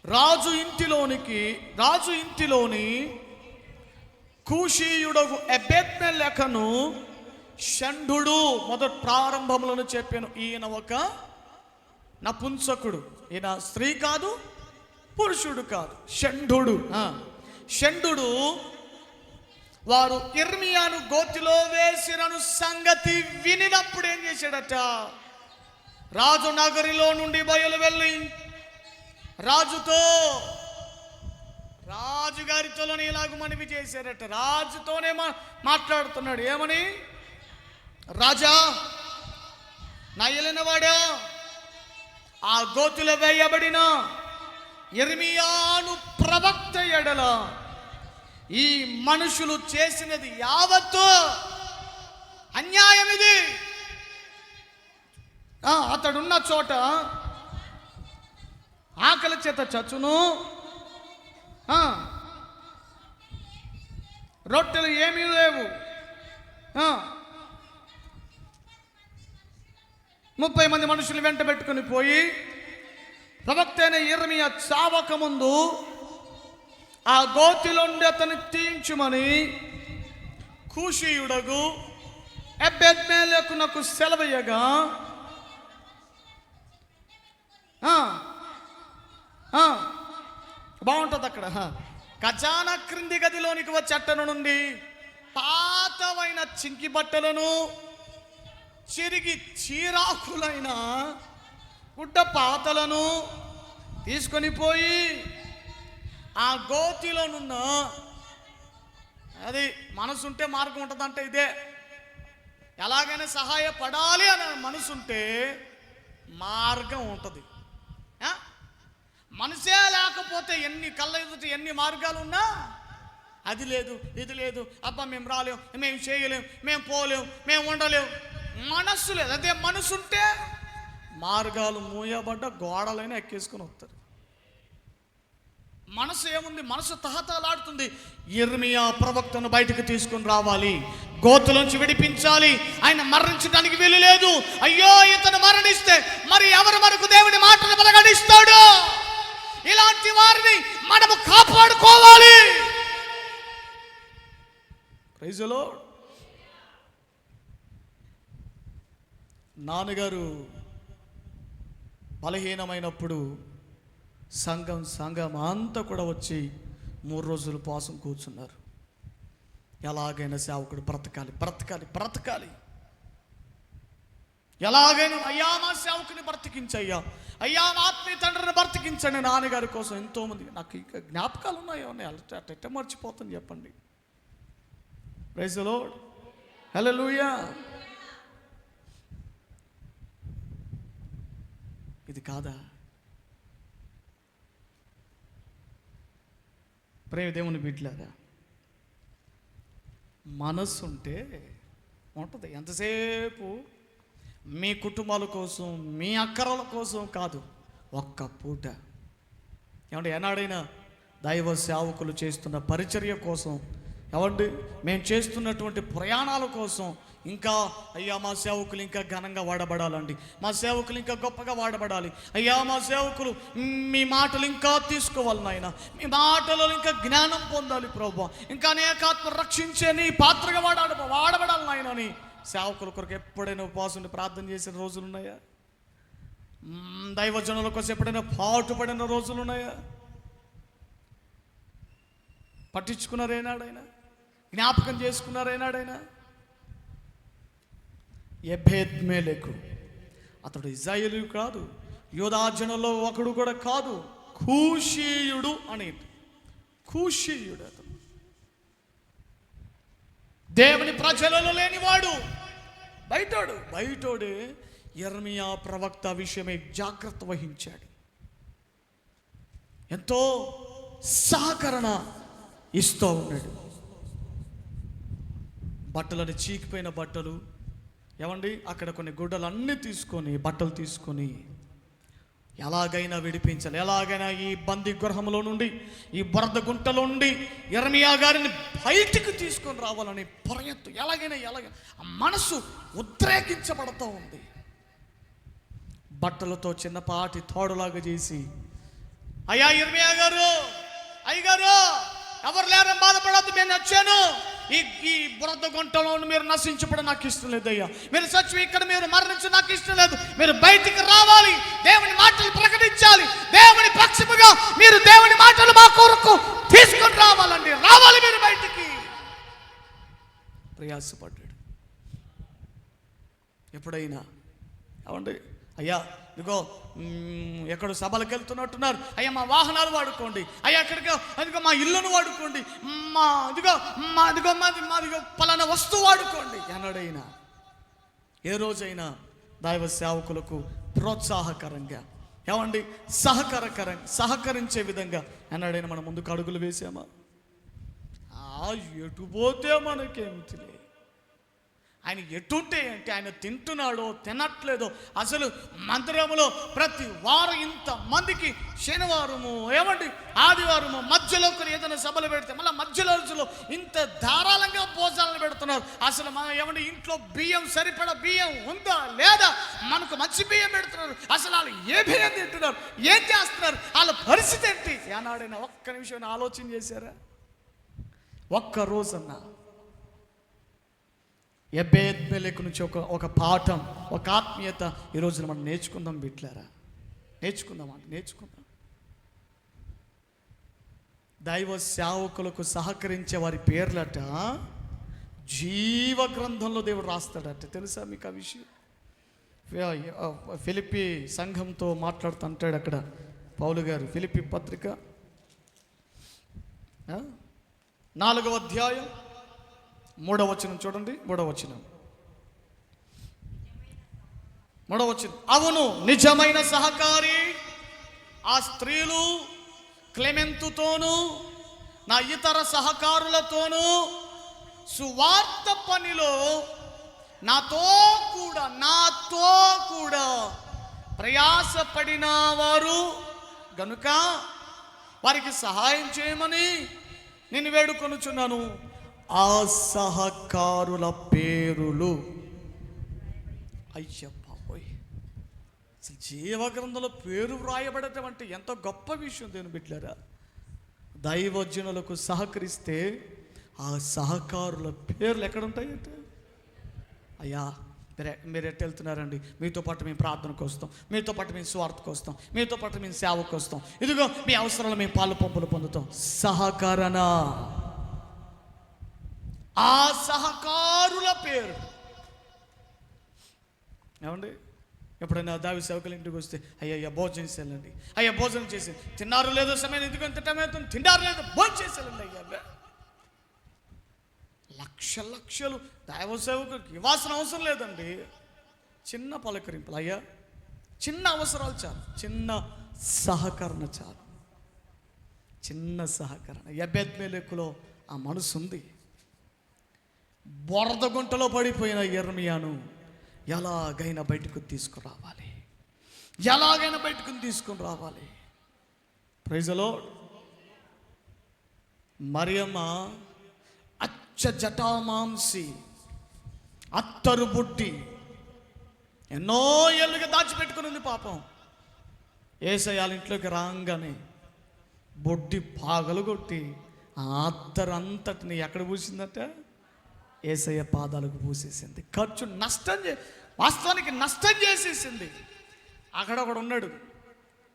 రాజు ఇంటిలోని కూషీయుడగు ఎబెద్మెలెకును షంఢుడు మొదటి ప్రారంభములను చెప్పాను. ఈయన ఒక నపుంసకుడు, ఈయన స్త్రీ కాదు, పురుషుడు కాదు, షంఢుడు వారు యెరెమీయాను గోతిలో వేసిరను సంగతి వినినప్పుడు ఏం చేశాడట? రాజు నగరిలో నుండి బయలు వెళ్ళి రాజుగారితోనే ఇలాగ మనవి చేశారట. రాజుతోనే మాట్లాడుతున్నాడు. ఏమని? రాజా, నా ఏలినవాడా, ఆ గోతిలో వేయబడిన యెరెమీయాను ప్రవక్త ఎడల ఈ మనుషులు చేసినది యావత్తు అన్యాయం. ఇది అతడున్న చోట ఆకలి చేత చచ్చును, రొట్టెలు ఏమీ లేవు, 30 మంది మనుషులు వెంట పెట్టుకుని పోయి ప్రవక్త అయిన యెరెమీయా చావక ముందు ఆ గోతిలోండి అతన్ని తీయించుమని కూషీయుడగు ఎబెద్మెలెకునకు సెలవయ్యగా బాగుంటుంది అక్కడ. ఖజానా క్రింది గదిలోనికి వచ్చి అట్టను నుండి పాతవైన చింకి బట్టలను, చిరిగి చీరాకులైన గుడ్డ పాతలను తీసుకొని పోయి ఆ గోతిలోనున్న, అది మనసుంటే మార్గం ఉంటుందంటే ఇదే, ఎలాగైనా సహాయపడాలి అనే మనసుంటే మార్గం ఉంటుంది. మనసే లేకపోతే ఎన్ని కళ్ళ ఎదుట ఎన్ని మార్గాలు ఉన్నా అది లేదు ఇది లేదు, అబ్బా మేము రాలేం, మేము చేయలేం, మేము పోలేం, మేము ఉండలేం, మనస్సు లేదు. అదే మనసుంటే మార్గాలు మూయబడ్డ గోడలైనా ఎక్కేసుకుని వస్తారు. మనసు ఏముంది? మనసు తహతలాడుతుంది. యిర్మీయా ప్రవక్తను బయటకు తీసుకుని రావాలి, గోతులోంచి విడిపించాలి. ఆయన మరణించడానికి వీలు లేదు. అయ్యో ఇతను మరణిస్తే మరి ఎవరు మనకు దేవుని మాటను వెల్లడిస్తాడు? ఇలాంటి వారిని మనము కాపాడుకోవాలి. Praise the Lord. నాన్నగారు బలహీనమైనప్పుడు సంఘం అంతా కూడా వచ్చి 3 రోజులు ఉపవాసం కూర్చున్నారు. ఎలాగైనా సేవకుడు బ్రతకాలి, ఎలాగైనా అయ్యా మా సేవకుని బ్రతికించయ్యా, అయ్యా మా ఆత్మీయ తండ్రిని బ్రతికించండి. నాన్నగారి కోసం ఎంతోమంది, నాకు ఇంకా జ్ఞాపకాలు ఉన్నాయో అట్ట మర్చిపోతుంది చెప్పండి. Praise the Lord. హల్లెలూయా. ఇది కాదా ప్రేమ దేవుని బిడ్డలారా? మనస్సు ఉంటే ఉంటుంది. ఎంతసేపు మీ కుటుంబాల కోసం, మీ అక్కరల కోసం కాదు, ఒక్క పూట. ఏమంటే ఏనాడైనా దైవ సేవకులు చేస్తున్న పరిచర్య కోసం, ఏమండి మేము చేస్తున్నటువంటి ప్రయాణాల కోసం, ఇంకా అయ్యా మా సేవకులు ఇంకా ఘనంగా వాడబడాలండి, మా సేవకులు ఇంకా గొప్పగా వాడబడాలి, అయ్యా మా సేవకులు మీ మాటలు ఇంకా తీసుకోవాలి నాయన, మీ మాటలలో ఇంకా జ్ఞానం పొందాలి ప్రభు, ఇంకా అనేకాత్మ రక్షించే నీ పాత్రగా వాడబడాలి నాయన అని సేవకుల కొరకు ఎప్పుడైనా ఉపవాసం ప్రార్థన చేసిన రోజులు ఉన్నాయా? దైవజనుల కోసం ఎప్పుడైనా పాటుపడిన రోజులు ఉన్నాయా? పట్టించుకున్నారేనాడైనా? జ్ఞాపకం చేసుకున్నారేనాడైనా? ఎబెద్మెలెకు అతడు ఇజ్రాయేలు కాదు, యూదా జనుల్లో ఒకడు కూడా కాదు, కూషీయుడు అనేది. కూషీయుడు అతను, దేవుని ప్రజలలో లేనివాడు, బయటోడే. యిర్మీయా ప్రవక్త విషయమై జాగ్రత్త వహించాడు. ఎంతో సహకరణ ఇస్తూ ఉన్నాడు. బట్టలని చీకిపోయిన బట్టలు, ఏమండి అక్కడ కొన్ని గుడ్డలు అన్నీ తీసుకొని, బట్టలు తీసుకొని ఎలాగైనా విడిపించాలి, ఎలాగైనా ఈ బందీ గృహంలో నుండి, ఈ బురద గుంటలో నుండి యిర్మీయా గారిని బయటికి తీసుకొని రావాలని ప్రయత్నం, ఎలాగైనా ఆ మనసు ఉద్రేకించబడుతూ ఉంది. బట్టలతో చిన్నపాటి తోడులాగా చేసి, అయ్యా యిర్మీయా గారు, అయ్యగారు ఎవరు లేరని బాధపడద్దు, నేను వచ్చాను, ఈ బురద గుంటలో మీరు నశించబడ నాకు ఇష్టం లేదు అయ్యా, మీరు చచ్చి ఇక్కడ మీరు మరణించి నాకు ఇష్టం లేదు, మీరు బయటికి రావాలి, దేవుని మాటలు ప్రకటించాలి, దేవుని పక్షముగా మీరు దేవుని మాటలు మా కొరకు తీసుకొని రావాలండి, రావాలి మీరు బయటికి ప్రయాసపడ్డాడు. ఎప్పుడైనా ఏమండి అయ్యా ఇదిగో ఎక్కడ సభలకు వెళ్తున్నట్టున్నారు, అయ్యా మా వాహనాలు వాడుకోండి, అయ్యా అక్కడికి అదిగో మా ఇల్లును వాడుకోండి, మాదిగో పలానా వస్తువు వాడుకోండి అన్నాడైనా ఏ రోజైనా దైవ సేవకులకు ప్రోత్సాహకరంగా, ఏమండి సహకరించే విధంగా అన్నాడైనా మనం ముందుకు అడుగులు వేసామా? ఎటు పోతే మనకేమిటిలే, ఆయన ఎటుంటే ఏంటి, ఆయన తింటున్నాడో తినట్లేదో, అసలు మందిరంలో ప్రతి వారం ఇంతమందికి శనివారము ఏమండి ఆదివారము మధ్యలో ఏదైనా సభలు పెడితే మళ్ళీ మధ్యలో ఇంత ధారాళంగా భోజనాలు పెడుతున్నారు. అసలు మనం ఏమండి ఇంట్లో బియ్యం సరిపడా బియ్యం ఉందా లేదా, మనకు మంచి బియ్యం పెడుతున్నారు, అసలు వాళ్ళు ఏ బియ్యం తింటున్నారు, ఏం చేస్తున్నారు, వాళ్ళ పరిస్థితి ఏంటి? ఏనాడైనా ఒక్క నిమిషం ఆలోచన చేశారా? ఒక్క రోజన్నా ఎబెద్మెలెకు నుంచి ఒక పాఠం, ఒక ఆత్మీయత ఈరోజున మనం నేర్చుకుందాం బిడ్డలారా, నేర్చుకుందాం. దైవ సేవకులకు సహకరించే వారి పేర్లట జీవ గ్రంథంలో దేవుడు రాస్తాడట. తెలుసా మీకు ఆ విషయం? ఫిలిప్పి సంఘంతో మాట్లాడుతుంటాడు అక్కడ పౌలు గారు. ఫిలిప్పి పత్రిక 4వ అధ్యాయం 3వ వచనం చూడండి. 3వ వచనం. అవును, నిజమైన సహకారి ఆ స్త్రీలు క్లెమెంతుతోనూ నా ఇతర సహకారులతోనూ సువార్త పనిలో నాతో కూడా ప్రయాసపడిన వారు గనుక వారికి సహాయం చేయమని నేను వేడుకొనుచున్నాను. ఆ సహకారుల పేరులు అయ్యబాబోయ్, అసలు జీవగ్రంథంలో పేరు వ్రాయబడటం అంటే ఎంత గొప్ప విషయం. దేని బిడ్డలారా, దైవజనులకు సహకరిస్తే ఆ సహకారుల పేర్లు ఎక్కడ ఉంటాయంటే, అయ్యా మీరు ఎట్టు వెళ్తున్నారండి, మీతో పాటు మేము ప్రార్థనకు వస్తాం, మీతో పాటు మేము స్వార్థకు వస్తాం, మీతో పాటు మేము సేవకు వస్తాం, ఇదిగో మీ అవసరాలు మేము పాలు పంపులు పొందుతాం. సహకరణ, ఆ సహకారుల పేరు. ఏమండి, ఎప్పుడైనా దావి సేవకుల ఇంటికి వస్తే అయ్యా భోజనం చేసేయాలండి, అయ్యా భోజనం చేసి తిన్నారు లేదో సమయం ఎందుకు ఎంత టైం అవుతుంది, తిన్నారు లేదో భోజనం చేసేయాలండి. అయ్యా లక్షలు దైవ సేవకులకు ఇవ్వాల్సిన అవసరం లేదండి. చిన్న పలకరింపులు, అయ్యా చిన్న అవసరాలు చాలు, చిన్న సహకరణ చాలు, చిన్న సహకరణ. ఎబెద్మెలెకులో ఆ మనసు ఉంది. బొరద గుంటలో పడిపోయిన యెర్మీయాను ఎలాగైనా బయటకు తీసుకురావాలి. Praise the Lord. మరియమ్మ జటామాంసి అత్తరు బుడ్డి ఎన్నో ఏళ్ళుగా దాచిపెట్టుకుని ఉంది పాపం. యేసయ్య ఇంట్లోకి రాగానే బొడ్డి పాగలు కొట్టి ఆ అత్తరంతటిని ఎక్కడ పూసిందట? యేసయ్య పాదాలకు పూసేసింది. వాస్తవానికి నష్టం చేసేసింది. అక్కడ ఒకడు ఉన్నాడు,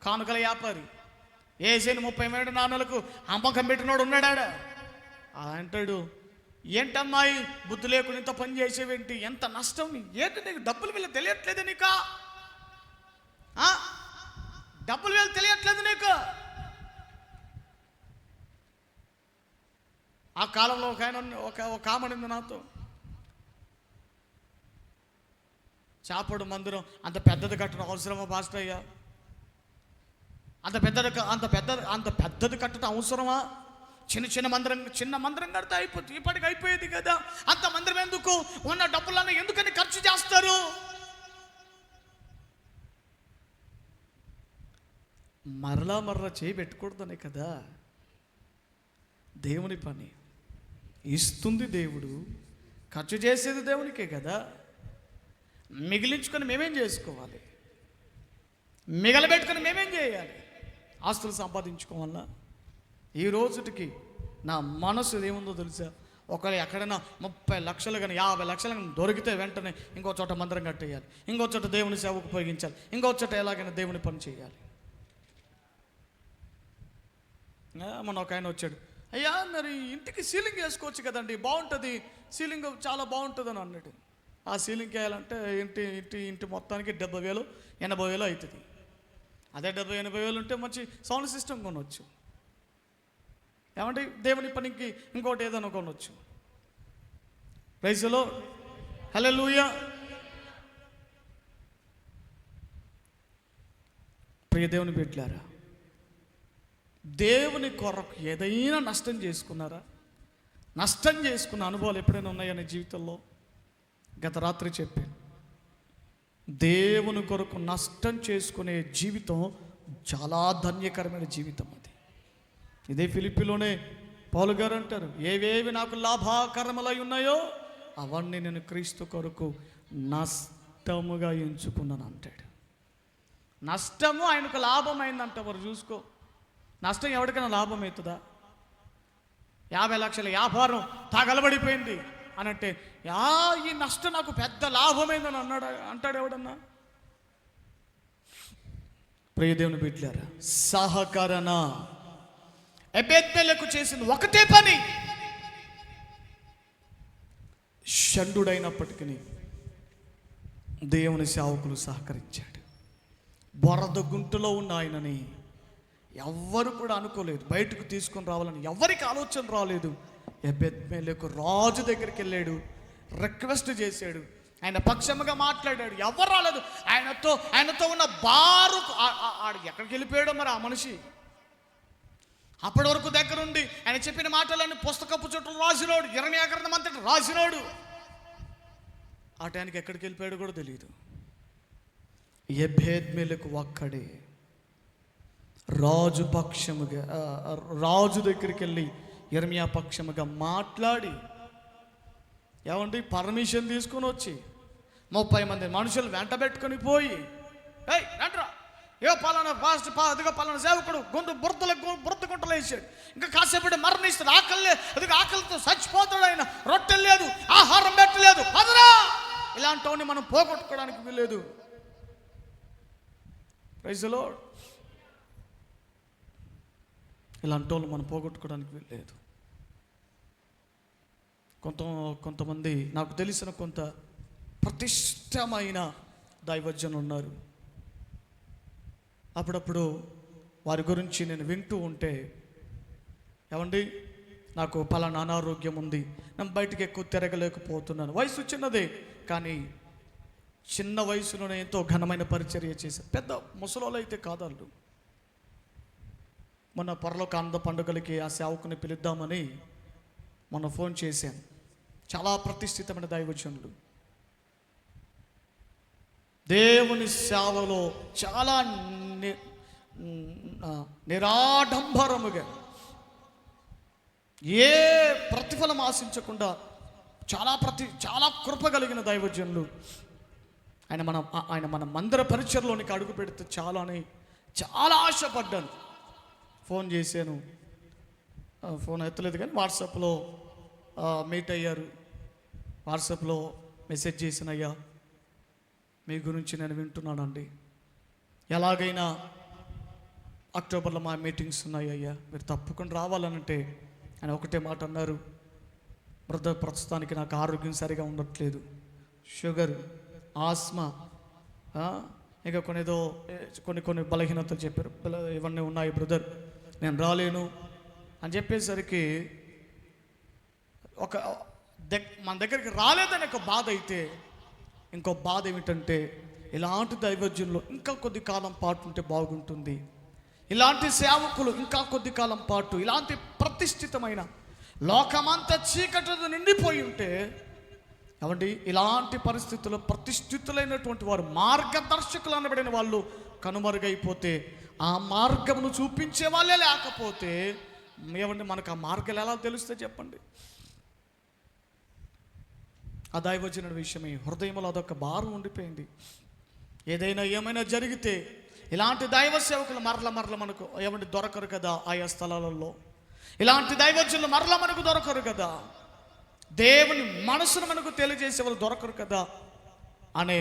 కానుకల వ్యాపారి. యేసయ్యని 30 నాణాలకు అమ్మకం పెట్టినోడు ఉన్నాడా? అంటాడు, ఏంటమ్మాయి బుద్ధి లేకుండా ఇంత పని చేసేవేంటి, ఎంత నష్టం, ఏంటి నీకు డబ్బులు వీళ్ళు తెలియట్లేదు, నీకు డబ్బులు వీళ్ళు తెలియట్లేదు నీకు. ఆ కాలంలో ఒక ఆమె నాతో, చాపడు మందిరం అంత పెద్దది కట్టడం అవసరమా పాస్టర్ అయ్యా? అంత పెద్దది కట్టడం అవసరమా? చిన్న మందిరం కడితే అయిపోతుంది, ఇప్పటికి అయిపోయేది కదా. అంత మందిరం ఎందుకు, ఉన్న డబ్బులన్నీ ఎందుకని ఖర్చు చేస్తారు? మరలా చేయి పెట్టకూడదనే కదా దేవుని పని. ఇస్తుంది దేవుడు, ఖర్చు చేసేది దేవునికే కదా. మిగిలించుకొని మేమేం చేసుకోవాలి? మిగలబెట్టుకొని మేమేం చేయాలి? ఆస్తులు సంపాదించుకోవాలా? ఈ రోజుకి నా మనసు ఏముందో తెలుసా? ఒకవేళ ఎక్కడైనా 30 లక్షలు కానీ 50 లక్షలు కానీ దొరికితే వెంటనే ఇంకో చోట మందిరం కట్టేయాలి, ఇంకో చోట దేవుని సేవకు ఉపయోగించాలి, ఇంకో చోట ఎలాగైనా దేవుని పని చేయాలి. మన ఒక ఆయన వచ్చాడు, అయ్యా మరి ఇంటికి సీలింగ్ వేసుకోవచ్చు కదండి, బాగుంటుంది, సీలింగ్ చాలా బాగుంటుంది అని అన్నాడు. ఆ సీలింగ్ వేయాలంటే ఇంటి మొత్తానికి 70,000 80,000 అవుతుంది. అదే 70,000 ఉంటే మంచి సౌండ్ సిస్టమ్ కొనవచ్చు. ఏమంటే దేవుని పనికి ఇంకోటి ఏదైనా కొనవచ్చు. ప్రైజ్ ది లార్డ్, హల్లెలూయా. ప్రియ దేవుని బిడ్డలారా, దేవుని కొరకు ఏదైనా నష్టం చేసుకున్నారా? నష్టం చేసుకున్న అనుభవాలు ఎప్పుడైనా ఉన్నాయని జీవితంలో? గత రాత్రి చెప్పాను, దేవుని కొరకు నష్టం చేసుకునే జీవితం చాలా ధన్యకరమైన జీవితం. అది ఇదే ఫిలిప్పీలోనే పౌలు గారు అంటారు, ఏవేవి నాకు లాభకరములై ఉన్నాయో అవన్నీ నేను క్రీస్తు కొరకు నష్టముగా ఎంచుకున్నాను అంటాడు. నష్టము ఆయనకు లాభమైందంట. మరి చూసుకో, నష్టం ఎవరికైనా లాభం అవుతుందా? 50 లక్షల వ్యాపారం తగలబడిపోయింది అని అంటే, ఈ నష్టం నాకు పెద్ద లాభమైందని అంటాడు ఎవడన్నా? ప్రియదేవుని బిడ్డలారా, సహకరణ. ఎబెద్మెలెకు చేసిన ఒకటే పని, షండుడైనప్పటికీ దేవుని సేవకులు సహకరించాడు. బొరద గుంటలో ఉన్న ఆయనని ఎవ్వరు కూడా అనుకోలేదు, బయటకు తీసుకొని రావాలని ఎవరికి ఆలోచన రాలేదు. ఎబెద్మెలెకు రాజు దగ్గరికి వెళ్ళాడు, రిక్వెస్ట్ చేశాడు, ఆయన పక్షముగా మాట్లాడాడు. ఎవరు రాలేదు. ఆయనతో ఉన్న బారు ఎక్కడికి వెళ్ళిపోయాడో మరి ఆ మనిషి. అప్పటి వరకు దగ్గరుండి ఆయన చెప్పిన మాటలన్నీ పుస్తకపు చుట్టూ రాసినోడు, ఇరణ్యా గ్రంథం అంతటి రాసినోడు, ఆ టైంకి ఎక్కడికి వెళ్ళిపోయాడు కూడా తెలియదు. ఎబెద్మెలెకు ఒక్కడే రాజు పక్షముగా, రాజు దగ్గరికి వెళ్ళి ఇర్మియా పక్షముగా మాట్లాడి, ఏమండి పర్మిషన్ తీసుకొని వచ్చి 30 మంది మనుషులు వెంట పెట్టుకొని పోయి, రండ్రా, పలానా అదిగా పలానా సేవకుడు బురద గుంటలు వేసాడు, ఇంకా కాసేపటి మరణిస్తాడు, ఆకలితో చచ్చిపోతాడు, ఆయన రొట్టెలు లేదు, ఆహారం పెట్టలేదు, పదరా, ఇలాంటి వాడిని మనం పోగొట్టుకోవడానికి వీల్లేదు. Praise the Lord. ఇలాంటి వాళ్ళు మనం పోగొట్టుకోవడానికి వీల్లేదు. కొంతమంది నాకు తెలిసిన కొంత ప్రతిష్టమైన దైవజనులు ఉన్నారు. అప్పుడప్పుడు వారి గురించి నేను వింటూ ఉంటే, ఏమండి నాకు పలానా అనారోగ్యం ఉంది, నేను బయటికి ఎక్కువ తిరగలేకపోతున్నాను, వయసు చిన్నదే కానీ చిన్న వయసులోనే ఎంతో ఘనమైన పరిచర్య చేశారు. పెద్ద ముసలోళ్ళు అయితే కాదు వాళ్ళు. మొన్న పరలోక ఆనంద పండుగలకి ఆ సేవకుని పిలుద్దామని మొన్న ఫోన్ చేశాను. చాలా ప్రతిష్ఠితమైన దైవజనులు, దేవుని సేవలో చాలా నిరాడంబరముగా, ఏ ప్రతిఫలం ఆశించకుండా చాలా కృప కలిగిన దైవజనులు. ఆయన మన మందిర పరిచర్లోనికి అడుగు పెడితే చాలా ఆశపడ్డాను. ఫోన్ చేశాను, ఫోన్ ఎత్తలేదు కానీ వాట్సాప్లో మీట్ అయ్యారు. వాట్సాప్లో మెసేజ్ చేసిన, అయ్యా మీ గురించి నేను వింటున్నానండి, ఎలాగైనా అక్టోబర్లో మా మీటింగ్స్ ఉన్నాయి అయ్యా, మీరు తప్పకుండా రావాలనంటే ఆయన ఒకటే మాట అన్నారు, బ్రదర్ ప్రస్తుతానికి నాకు ఆరోగ్యం సరిగా ఉండట్లేదు, షుగర్, ఆస్మా, ఇంకా కొన్ని బలహీనతలు చెప్పారు, ఇవన్నీ ఉన్నాయి బ్రదర్, నేను రాలేను అని చెప్పేసరికి మన దగ్గరికి రాలేదని ఒక బాధ అయితే, ఇంకో బాధ ఏమిటంటే ఇలాంటి దైవజనులు ఇంకా కొద్ది కాలం పాటు ఉంటే బాగుంటుంది, ఇలాంటి సేవకులు ఇంకా కొద్ది కాలం పాటు, ఇలాంటి ప్రతిష్ఠితమైన లోకమంతా చీకటితో నిండిపోయి ఉంటే, ఏమండి ఇలాంటి పరిస్థితుల్లో ప్రతిష్ఠితులైనటువంటి వారు, మార్గదర్శకులు అనబడిన వాళ్ళు కనుమరుగైపోతే, ఆ మార్గమును చూపించే వాళ్ళే లేకపోతే, ఏమండి మనకు ఆ మార్గాలు ఎలా తెలుస్తే చెప్పండి. ఆ దైవజనుడి విషయమే హృదయంలో అదొక భారం ఉండిపోయింది. ఏమైనా జరిగితే ఇలాంటి దైవ సేవకులు మరల మనకు ఏమంటే దొరకరు కదా, ఆయా స్థలాలలో ఇలాంటి దైవజనులు మరల మనకు దొరకరు కదా, దేవుని మనసును మనకు తెలియజేసే వాళ్ళు దొరకరు కదా అనే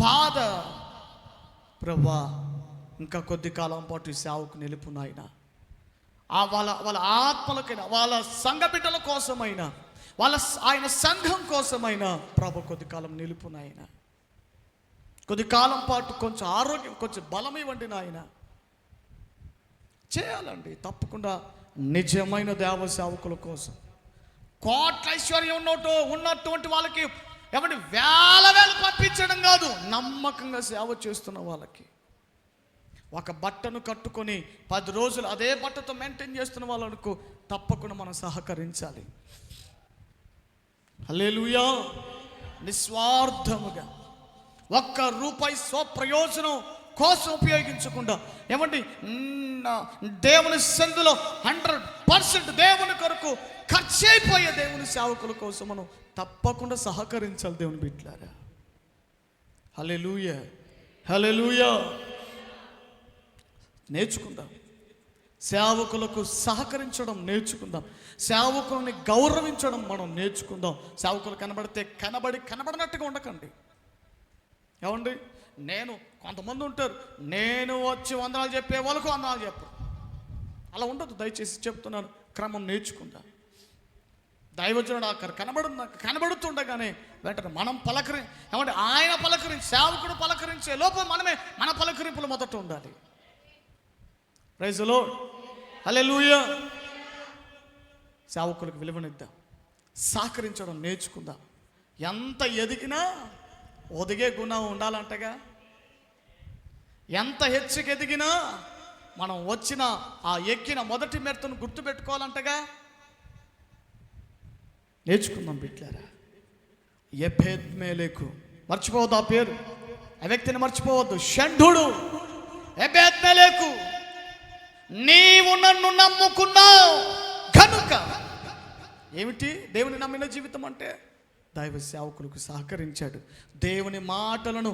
బాధ. ప్రభువా ఇంకా కొద్ది కాలం పాటు ఈ సేవకు నిలుపు నాయన, వాళ్ళ ఆత్మలకైనా, వాళ్ళ సంఘ బిడ్డల కోసమైనా, ఆయన సంఘం కోసమైనా ప్రభు కొద్ది కాలం నిలుపు నాయన, కొద్ది కాలం పాటు కొంచెం ఆరోగ్యం, కొంచెం బలం ఇవ్వండి నాయన. చేయాలండి తప్పకుండా, నిజమైన దేవ సేవకుల కోసం. కోట్ల ఐశ్వర్యం ఉన్నటువంటి వాళ్ళకి ఏమంటే వేల పంపించడం కాదు, నమ్మకంగా సేవ చేస్తున్న వాళ్ళకి, ఒక బట్టను కట్టుకొని 10 రోజులు అదే బట్టతో మెయింటైన్ చేస్తున్న వాళ్ళకు తప్పకుండా మనం సహకరించాలి. హల్లెలూయా. నిస్వార్థముగా ₹1 స్వప్రయోజనం కోసం ఉపయోగించకుండా, ఏమండి దేవుని సందులో 100% దేవుని కొరకు ఖర్చు అయిపోయే దేవుని సేవకుల కోసం మనం తప్పకుండా సహకరించాలి దేవుని బిడ్డలారా. హల్లెలూయా, హల్లెలూయా. నేర్చుకుందాం, సేవకులకు సహకరించడం నేర్చుకుందాం, సేవకులని గౌరవించడం మనం నేర్చుకుందాం. సేవకులు కనబడితే కనబడినట్టుగా ఉండకండి. ఏమండి నేను కొంతమంది ఉంటారు, నేను వచ్చి వందనాలు చెప్పే వాళ్ళకు వందనాలు చెప్పరు. అలా ఉండదు. దయచేసి చెప్తున్నాను, క్రమం నేర్చుకుందా. దైవజనుడు అక్కడ కనబడుతుండగానే వెంటనే మనం ఏమంటే ఆయన సేవకుడు పలకరించే లోపల మనమే మన పలకరింపులు మొదట ఉండాలి. ప్రైజ్ ది లార్డ్, హల్లెలూయా. సేవకులకు విలువనిద్దాం, సహకరించడం నేర్చుకుందాం. ఎంత ఎదిగినా ఒదిగే గుణం ఉండాలంటగా. ఎంత హెచ్చుకు ఎదిగినా మనం వచ్చిన ఆ ఎక్కిన మొదటి మెట్టును గుర్తుపెట్టుకోవాలంటగా. నేర్చుకుందాం బిడ్డలారా. ఎబెద్మెలెకు మర్చిపోవద్దు ఆ పేరు, ఆ వ్యక్తిని మర్చిపోవద్దు. షంఢుడు ఎబెద్మెలెకు, నీవు నన్ను నమ్ముకున్నావు కనుక. ఏమిటి దేవుని నమ్మిన జీవితం అంటే? దైవ సేవకులకు సహకరించాడు, దేవుని మాటలను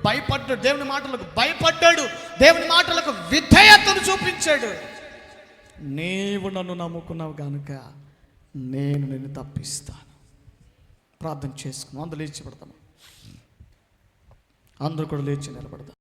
భయపడ్డాడు, దేవుని మాటలకు భయపడ్డాడు, దేవుని మాటలకు విధేయతను చూపించాడు. నీవు నన్ను నమ్ముకున్నావు కనుక నేను నిన్ను తప్పిస్తాను. ప్రార్థన చేసుకున్నాం. అందరూ లేచి పడతాము, అందరూ కూడా లేచి నిలబడతాం.